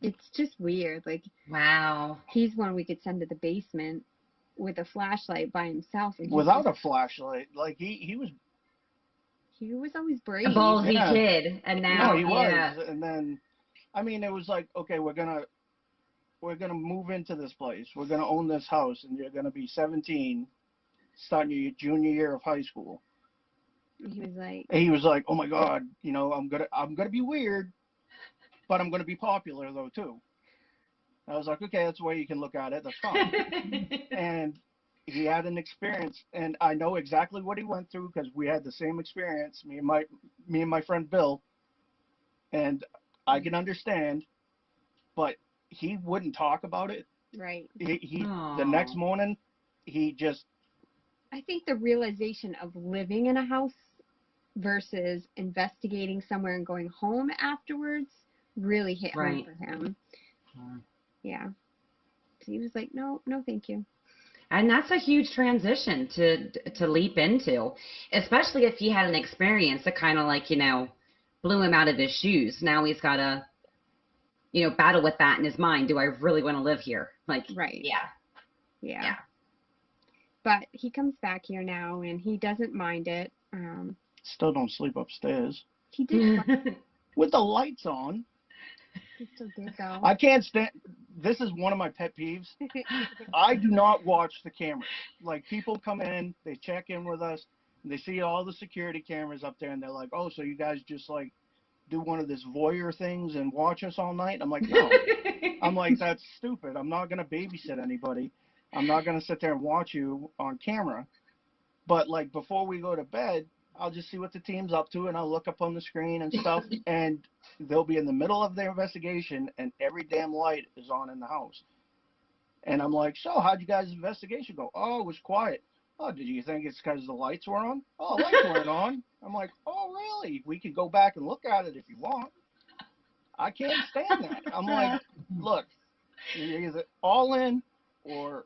it's just weird. Like, Wow. he's one we could send to the basement with a flashlight by himself. And Without a flashlight, like he was. he was always brave. A ballsy Yeah. kid, and now No, he yeah. was, and then, I mean, it was like, okay, we're gonna move into this place. We're gonna own this house, and you're gonna be 17, starting your junior year of high school. He was like, And he was like, oh my God, you know, I'm gonna be weird, but I'm gonna be popular though too. I was like, okay, that's the way you can look at it. That's fine. And he had an experience, and I know exactly what he went through because we had the same experience, me and my friend Bill, and I can understand, but he wouldn't talk about it. right. He Aw. the next morning, he just, I think the realization of living in a house versus investigating somewhere and going home afterwards really hit home Right. for him. Mm. Yeah. So he was like, no, thank you. And that's a huge transition to leap into, especially if he had an experience that kind of like, blew him out of his shoes. Now he's got to, battle with that in his mind. Do I really want to live here? Like, Right. yeah. Yeah. But he comes back here now and he doesn't mind it. still don't sleep upstairs He did. with the lights on. He still did though. I can't stand. This is one of my pet peeves. I do not watch the cameras. Like, people come in, they check in with us, and they see all the security cameras up there, and they're like, oh, so you guys just like do one of this voyeur things and watch us all night? I'm like, no. I'm like, that's stupid. I'm not going to babysit anybody. I'm not going to sit there and watch you on camera. But like, before we go to bed, I'll just see what the team's up to, and I'll look up on the screen and stuff, and they'll be in the middle of their investigation, and every damn light is on in the house. And I'm like, so how'd you guys' investigation go? Oh, it was quiet. Oh, did you think it's because the lights were on? Oh, lights weren't on. I'm like, oh, really? We could go back and look at it if you want. I can't stand that. I'm like, look, you're either all in or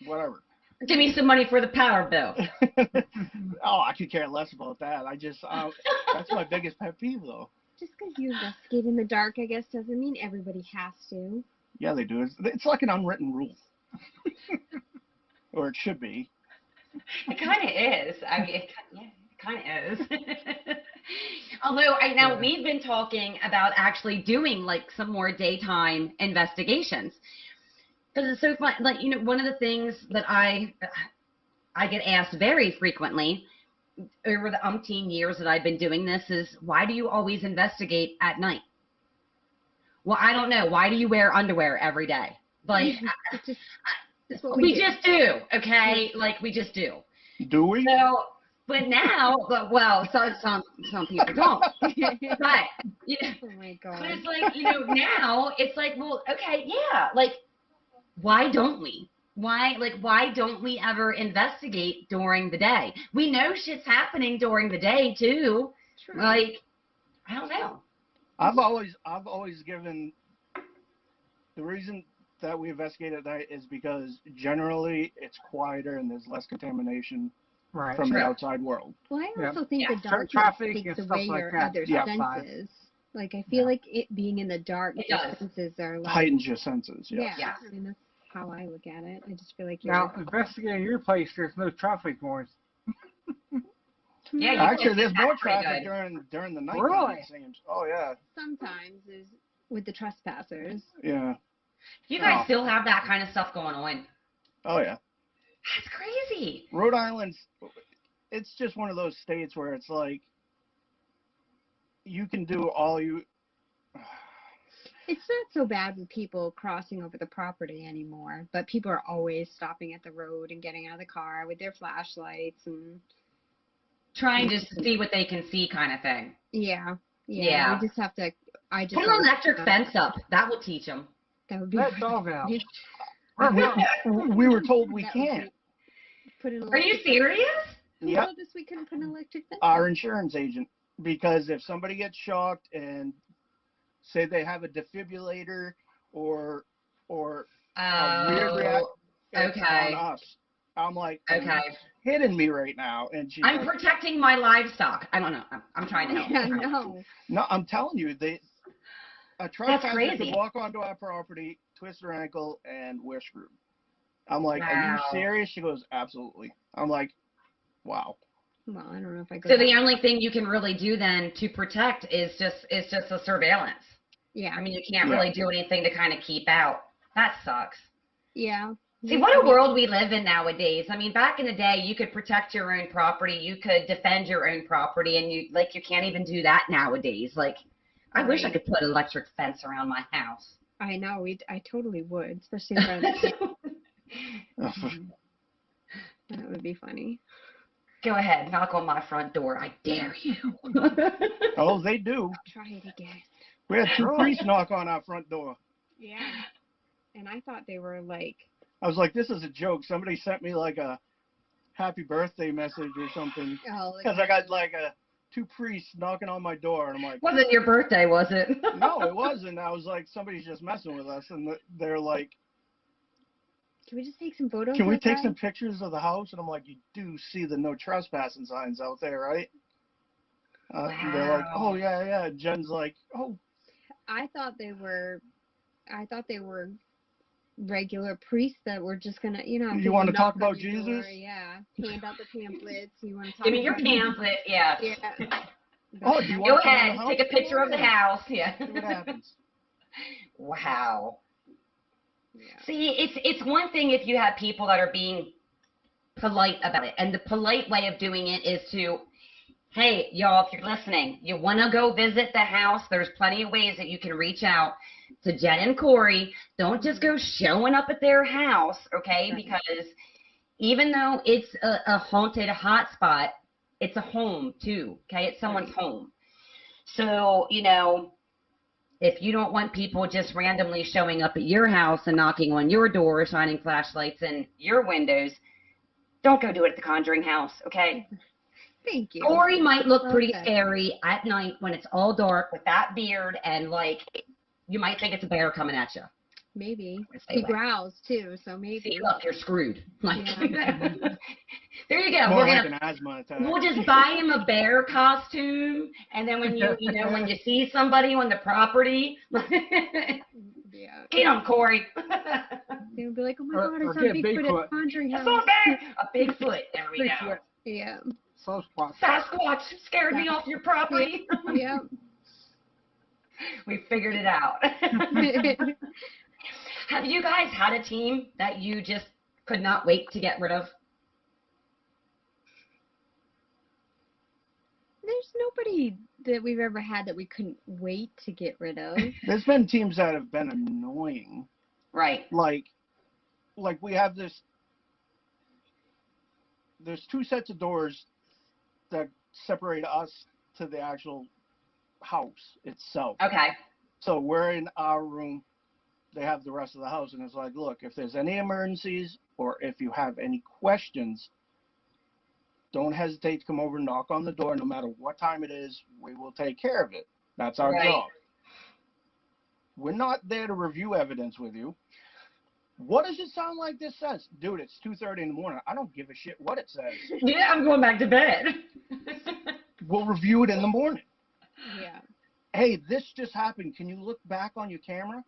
whatever. Give me some money for the power bill. Oh, I could care less about that. That's my biggest pet peeve, though. Just because you investigate in the dark, I guess, doesn't mean everybody has to. Yeah, they do. It's like an unwritten rule. Or it should be. It kind of is. I mean, it kind of is. Although, now we've been talking about actually doing like some more daytime investigations. Because it's so fun. Like, one of the things that I get asked very frequently over the umpteen years that I've been doing this is, why do you always investigate at night? Well, I don't know. Why do you wear underwear every day? Like, It's what we do. just do, okay? Like, we just do. Do we? So, but now, well, some people don't. But, Oh my God. but it's like, now it's like, well, okay, yeah, like, why don't we? Why don't we ever investigate during the day? We know shit's happening during the day too. True. Like, I don't know. I've always given the reason that we investigate at night is because generally it's quieter and there's less contamination Right. from True. the outside world. Well, I Yeah. also think Yeah. the dark Traffic takes and away stuff like your that. other Yeah. senses. Like, I feel like it being in the dark, It your does. senses are like, Heightens your senses. yeah. Yeah. I mean, that's how I look at it. I just feel like you're. Now, investigating your place, there's no traffic noise. Yeah, you Actually, can there's get more that pretty traffic good. during the night. Really? It seems. Oh yeah. Sometimes is with the trespassers. Yeah. You guys Oh. still have that kind of stuff going on. Oh yeah. That's crazy. Rhode Island's. It's just one of those states where it's like you can do all you. It's not so bad with people crossing over the property anymore, but people are always stopping at the road and getting out of the car with their flashlights and Trying to see what they can see kind of thing. yeah. Yeah. We just have to. I just Put an electric fence up. That will teach them. That would be. Let dog out. We were told we That would can't. Put an Are you electric- serious? Who Yep. told us we couldn't put an electric fence? Our up? insurance agent, because if somebody gets shocked and say they have a defibrillator or a weird reaction, it's okay. on us. I'm like, are you Okay. kidding me right now? And she's I'm like, protecting my livestock. I don't know. I'm trying to help. Yeah, no. no, I'm telling you, a trespasser crazy. could walk onto our property, twist her ankle, and we're screwed. I'm like, are Wow. you serious? She goes, absolutely. I'm like, wow. Well, I don't know if I go. So that the far. only thing you can really do then to protect is just a surveillance. Yeah. I mean, you can't Yeah. really do anything to kind of keep out. That sucks. Yeah. See, what a world we live in nowadays. I mean, back in the day, you could protect your own property, you could defend your own property, and you can't even do that nowadays. Like, I wish I Right. could put an electric fence around my house. I know. I totally would, especially in front of the kids. That would be funny. Go ahead, knock on my front door. I dare you. Oh, they do. Try it again. We had two Really? priests knock on our front door. Yeah. And I thought they were like. I was like, this is a joke. Somebody sent me like a happy birthday message or something. Oh. Because I got like two priests knocking on my door. And I'm like, Wasn't your birthday, was it? no, it wasn't. I was like, somebody's just messing with us. And they're like, Can we just take some photos? can we take outside? some pictures of the house? And I'm like, you do see the no trespassing signs out there, right? And they're like, Wow. oh, yeah, yeah. Jen's like, oh, I thought they were regular priests that were just gonna, You people wanna talk knock on about your door, Jesus? yeah, hand out the pamphlets. You want to talk? Give me your about- pamphlet, yeah. Yeah. oh, do you Go want to come in ahead, the take a house? picture of the Yeah. house. Yeah. See what happens. Wow. Yeah. See, it's one thing if you have people that are being polite about it, and the polite way of doing it is to, hey, y'all, if you're listening, you want to go visit the house, there's plenty of ways that you can reach out to Jen and Cory. Don't just go showing up at their house, okay? Right. Because even though it's a haunted hotspot, it's a home too, okay? It's someone's Right. home. So, if you don't want people just randomly showing up at your house and knocking on your door, shining flashlights in your windows, don't go do it at the Conjuring house, okay? Thank you. Cory might look pretty Okay. scary at night when it's all dark with that beard, and you might think it's a bear coming at you. Maybe Stay he away. growls too, so maybe. See, look, you're screwed. Like, Yeah. there you go. More We're like gonna an asthma attack. We'll just buy him a bear costume, and then when when you see somebody on the property, Yeah. get him, Cory. They'll be like, oh my Or- God, I or saw get Bigfoot Bigfoot. at the Conjuring I house. saw a bear, a Bigfoot. There we go. Bigfoot. Yeah. Sasquatch. Sasquatch scared me off your property. Yeah. We figured it out. Have you guys had a team that you just could not wait to get rid of? There's nobody that we've ever had that we couldn't wait to get rid of. There's been teams that have been annoying. Right. Like we have this. There's two sets of doors that separate us to the actual house itself. Okay. So we're in our room. They have the rest of the house, and it's like, look, if there's any emergencies or if you have any questions, don't hesitate to come over and knock on the door. No matter what time it is, we will take care of it. That's our Right. job. We're not there to review evidence with you. What does it sound like this says? Dude, it's 2:30 in the morning. I don't give a shit what it says. Yeah, I'm going back to bed. We'll review it in the morning. Yeah. Hey, this just happened. Can you look back on your camera?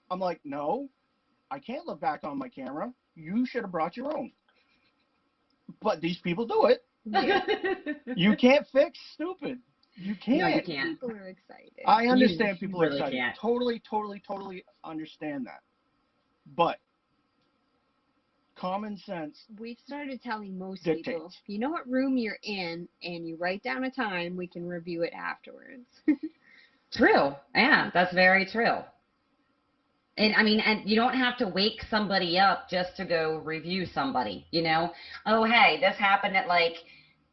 I'm like, no, I can't look back on my camera. You should have brought your own. But these people do it. Yeah. You can't fix stupid. You can't. No, you can't. People are excited. I understand You people are really excited. can't. Totally understand that. But common sense. We've started telling most Dictates. people, if you know what room you're in and you write down a time, we can review it afterwards. True. Yeah, that's very true. And I mean, and you don't have to wake somebody up just to go review somebody, you know? Oh, hey, this happened at like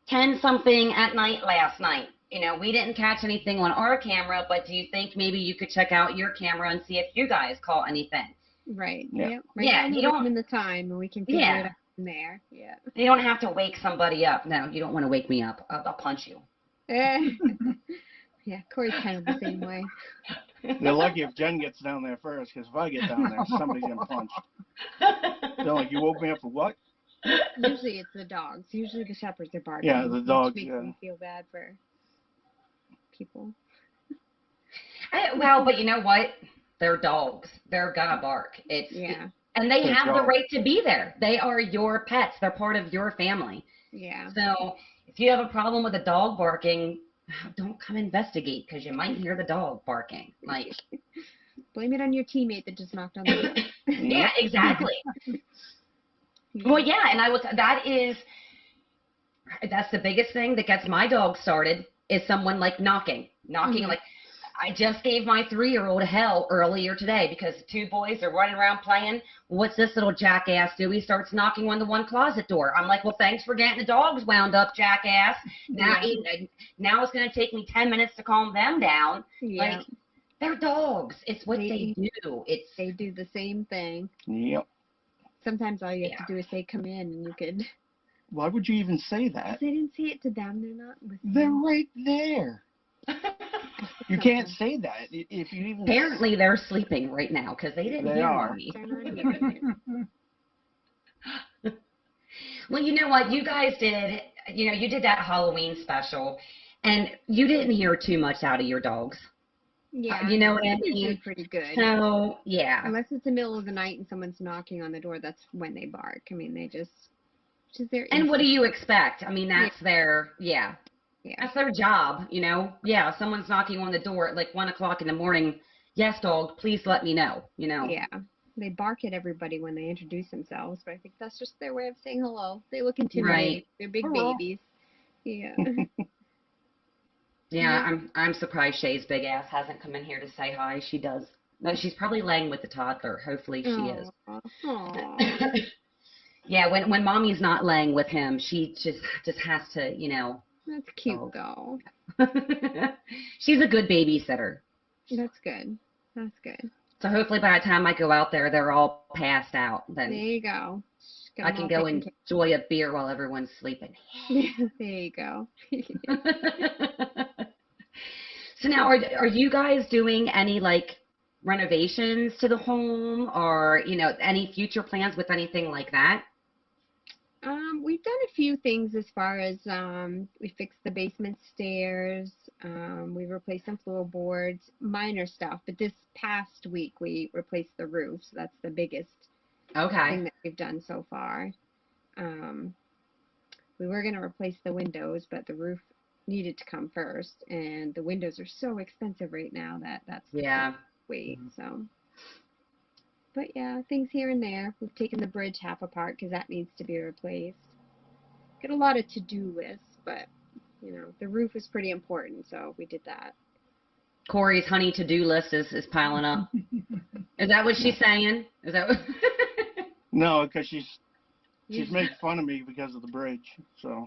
10 something at night last night. You know, we didn't catch anything on our camera, but do you think maybe you could check out your camera and see if you guys caught anything? Right. Yeah. Yep. Right Yeah, down the you room don't- and the time, and we can figure Yeah. it out from there. Yeah. You don't have to wake somebody up. No, you don't want to wake me up. I'll punch you. Yeah, Corey's kind of the same way. They're lucky if Jen gets down there first, because if I get down there, somebody's getting punched. They're like, you woke me up for what? Usually it's the dogs. Usually the shepherds are barking. Yeah, the dogs, Which makes yeah. me feel bad for people. Well, but you know what? They're dogs. They're gonna bark. Yeah. And they They're have the dogs. right to be there. They are your pets. They're part of your family. Yeah. So if you have a problem with a dog barking, don't come investigate because you might hear the dog barking. Like, Blame it on your teammate that just knocked on the door. yeah, exactly. Well, yeah, and that's the biggest thing that gets my dog started is someone like knocking. Mhm. Like, I just gave my 3-year-old hell earlier today because 2 boys are running around playing. What's this little jackass do? He starts knocking on the one closet door. I'm like, well, thanks for getting the dogs wound up, jackass. Now, now it's going to take me 10 minutes to calm them down. Yeah. Like, they're dogs. It's what they do. They do the same thing. Yep. Sometimes all you have to do is say, come in, and you could. Why would you even say that? They didn't say it to them. They're not listening. They're right there. You can't say that. If you even. Apparently, they're sleeping right now because they didn't They hear are. Mommy. They're not hearing it. Well, you know what? You guys did, you did that Halloween special, and you didn't hear too much out of your dogs. Yeah. You know what I It's usually mean? pretty good. So, yeah. Unless it's the middle of the night and someone's knocking on the door, that's when they bark. I mean, they just their And what do instinct. you expect? I mean, that's their, that's their job, Yeah, someone's knocking on the door at like 1 o'clock in the morning. Yes, dog, please let me know, Yeah. They bark at everybody when they introduce themselves, but I think that's just their way of saying hello. They look intimidating. Right. They're big Hello. babies. Yeah. Yeah, I'm surprised Shay's big ass hasn't come in here to say hi. She does. No, she's probably laying with the toddler. Hopefully she is. Aw. Yeah, when Mommy's not laying with him, she just has to, That's cute, Oh. though. She's a good babysitter. That's good. That's good. So hopefully by the time I go out there, they're all passed out. There Then you go. Got I 'em can all go taken enjoy a beer while everyone's sleeping. care- There you go. So now, are you guys doing any like renovations to the home, or any future plans with anything like that? We've done a few things as far as we fixed the basement stairs. We replaced some floorboards, minor stuff. But this past week we replaced the roof, so that's the biggest Okay. thing that we've done so far. We were going to replace the windows, but the roof needed to come first, and the windows are so expensive right now that's Yeah. wait. So, but yeah, things here and there. We've taken the bridge half apart because that needs to be replaced. Got a lot of to-do lists, but the roof is pretty important, so we did that. Corey's honey to-do list is piling up. Is that what she's saying? Is that what? No, because she's making fun of me because of the bridge. So.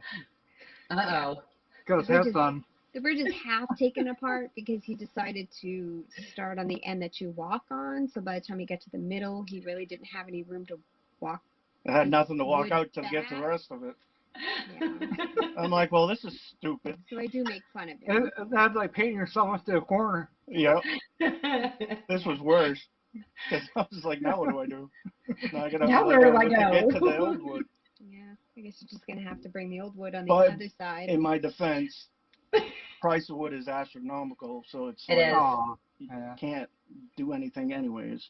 Uh-oh. Got his head done. The bridge is half taken apart because he decided to start on the end that you walk on. So by the time he got to the middle, he really didn't have any room to walk. I had nothing to walk Wood out to get to the back. rest of it. Yeah. I'm like, well, this is stupid. So I do make fun of him. That's like painting yourself into a corner. Yep. This was worse. Because I was like, now what do I do? Now I gotta Now like, where do I to get go? to the old wood. Yeah, I guess you're just going to have to bring the old wood on the But other side. In my defense, price of wood is astronomical, so it's It like, is. Aw, you yeah. can't do anything anyways.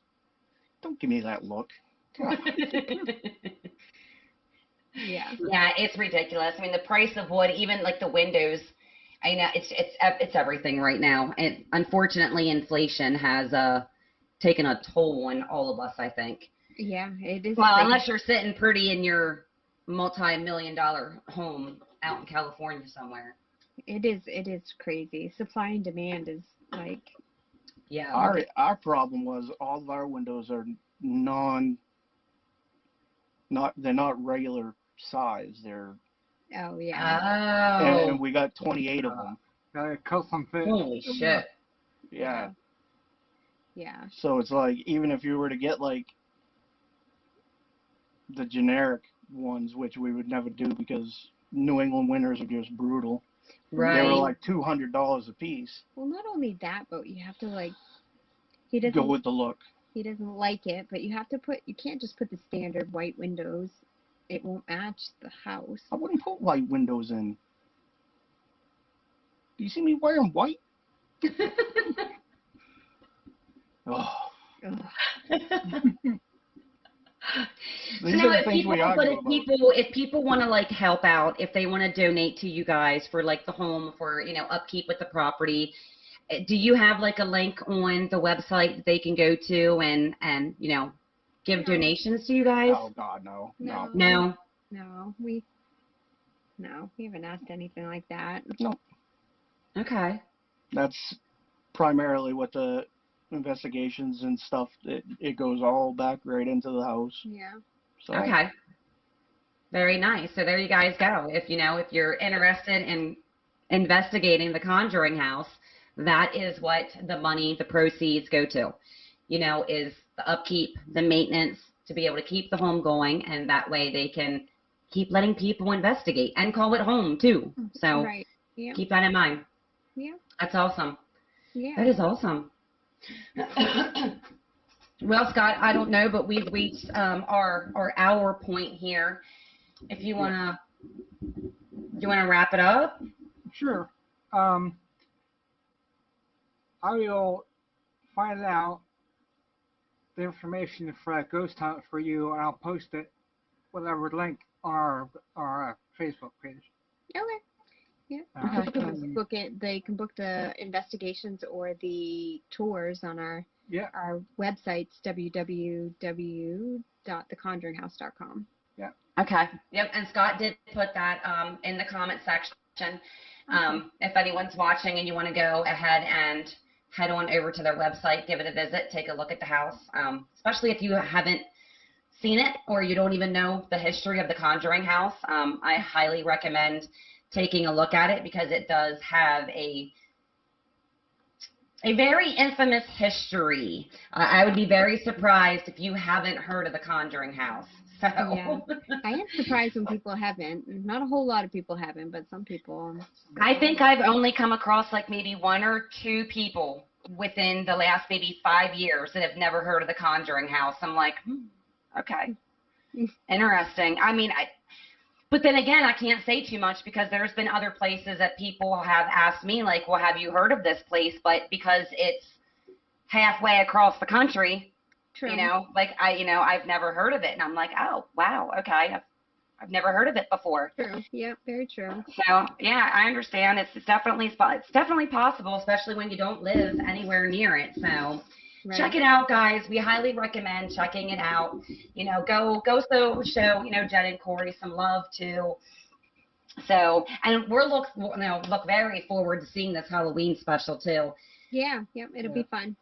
Don't give me that look. Yeah. Yeah, it's ridiculous. I mean, the price of wood, even like the windows, I know it's everything right now. And unfortunately, inflation has taken a toll on all of us, I think. Yeah, it is. Well, crazy. unless you're sitting pretty in your multi-million-dollar home out in California somewhere. It is crazy. Supply and demand is like, Yeah. Our problem was all of our windows are they're not regular size. They're oh yeah. Oh, and we got 28 of them. Got a custom fit. holy shit. Yeah. Yeah. So it's like even if you were to get like the generic ones, which we would never do because New England winters are just brutal. Right. They were like $200 a piece. Well, not only that, but you have to like, he doesn't Go with the look. he doesn't like it, but you can't just put the standard white windows. It won't match the house. I wouldn't put white windows in. Do you see me wearing white? Oh, Ugh. these No, are the things we argue about. if people want to like help out, if they want to donate to you guys for like the home, for upkeep with the property, do you have like a link on the website that they can go to and give donations to you guys? Oh God, no. No. No, we haven't asked anything like that. Okay. That's primarily what the investigations and stuff. It goes all back right into the house. Yeah. So Okay. Very nice. So there you guys go. If you're interested in investigating the Conjuring house, that is what the proceeds go to. Is the upkeep, the maintenance, to be able to keep the home going, and that way they can keep letting people investigate and call it home too. So Right. Yeah. keep that in mind. Yeah. That's awesome. Yeah. That is awesome. Well, Scott, I don't know, but we've reached our hour point here. If you wanna wrap it up? Sure. I will find out the information for that ghost hunt for you, and I'll post it, whatever link, on our Facebook page. Okay. Yeah. Okay. People can book it. They can book the investigations or the tours on our websites, www.theconjuringhouse.com. Okay. Yep. And Scott did put that in the comment section. If anyone's watching and you want to go ahead and head on over to their website, give it a visit, take a look at the house, especially if you haven't seen it or you don't even know the history of the Conjuring house. I highly recommend taking a look at it because it does have a very infamous history. I would be very surprised if you haven't heard of the Conjuring house. So. Yeah. I am surprised when people haven't. Not a whole lot of people haven't, but some people. I think I've only come across like maybe one or two people within the last maybe 5 years that have never heard of the Conjuring house. I'm like, okay, interesting. I mean, but then again, I can't say too much because there's been other places that people have asked me, like, well, have you heard of this place? But because it's halfway across the country, True. I've never heard of it. And I'm like, oh, wow, okay. I've never heard of it before. True. Yeah, very true. So, yeah, I understand. It's definitely possible, especially when you don't live anywhere near it. So, check it out, guys. We highly recommend checking it out. Go show Jen and Cory some love too. So, and we're look very forward to seeing this Halloween special too. Yeah, it'll be fun.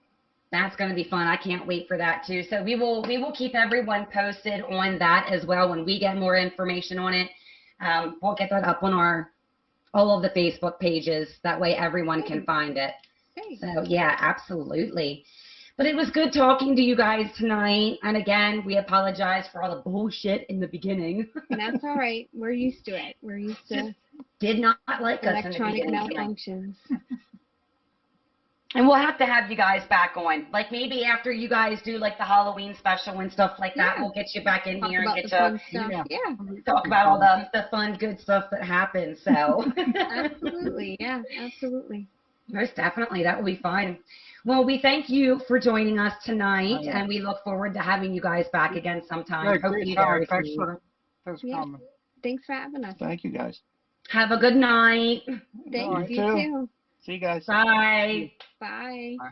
That's going to be fun. I can't wait for that too. So we will keep everyone posted on that as well when we get more information on it. We'll get that up on all of the Facebook pages. That way everyone can find it. So yeah, absolutely. But it was good talking to you guys tonight. And again, we apologize for all the bullshit in the beginning. That's all right. We're used to it. We're used to did not like us in the electronic beginning. malfunctions. And we'll have to have you guys back on. Like maybe after you guys do like the Halloween special and stuff like that, we'll get you back in here and get you talk about all the fun, good stuff that happens. So Absolutely. Yeah, absolutely. Most definitely. That will be fun. Well, we thank you for joining us tonight, and we look forward to having you guys back again sometime. Yeah, Hopefully great time. very Thanks soon. for coming. Thanks for having us. Thank you, guys. Have a good night. Thanks, You you too. too. See you guys. Bye. Bye. Bye.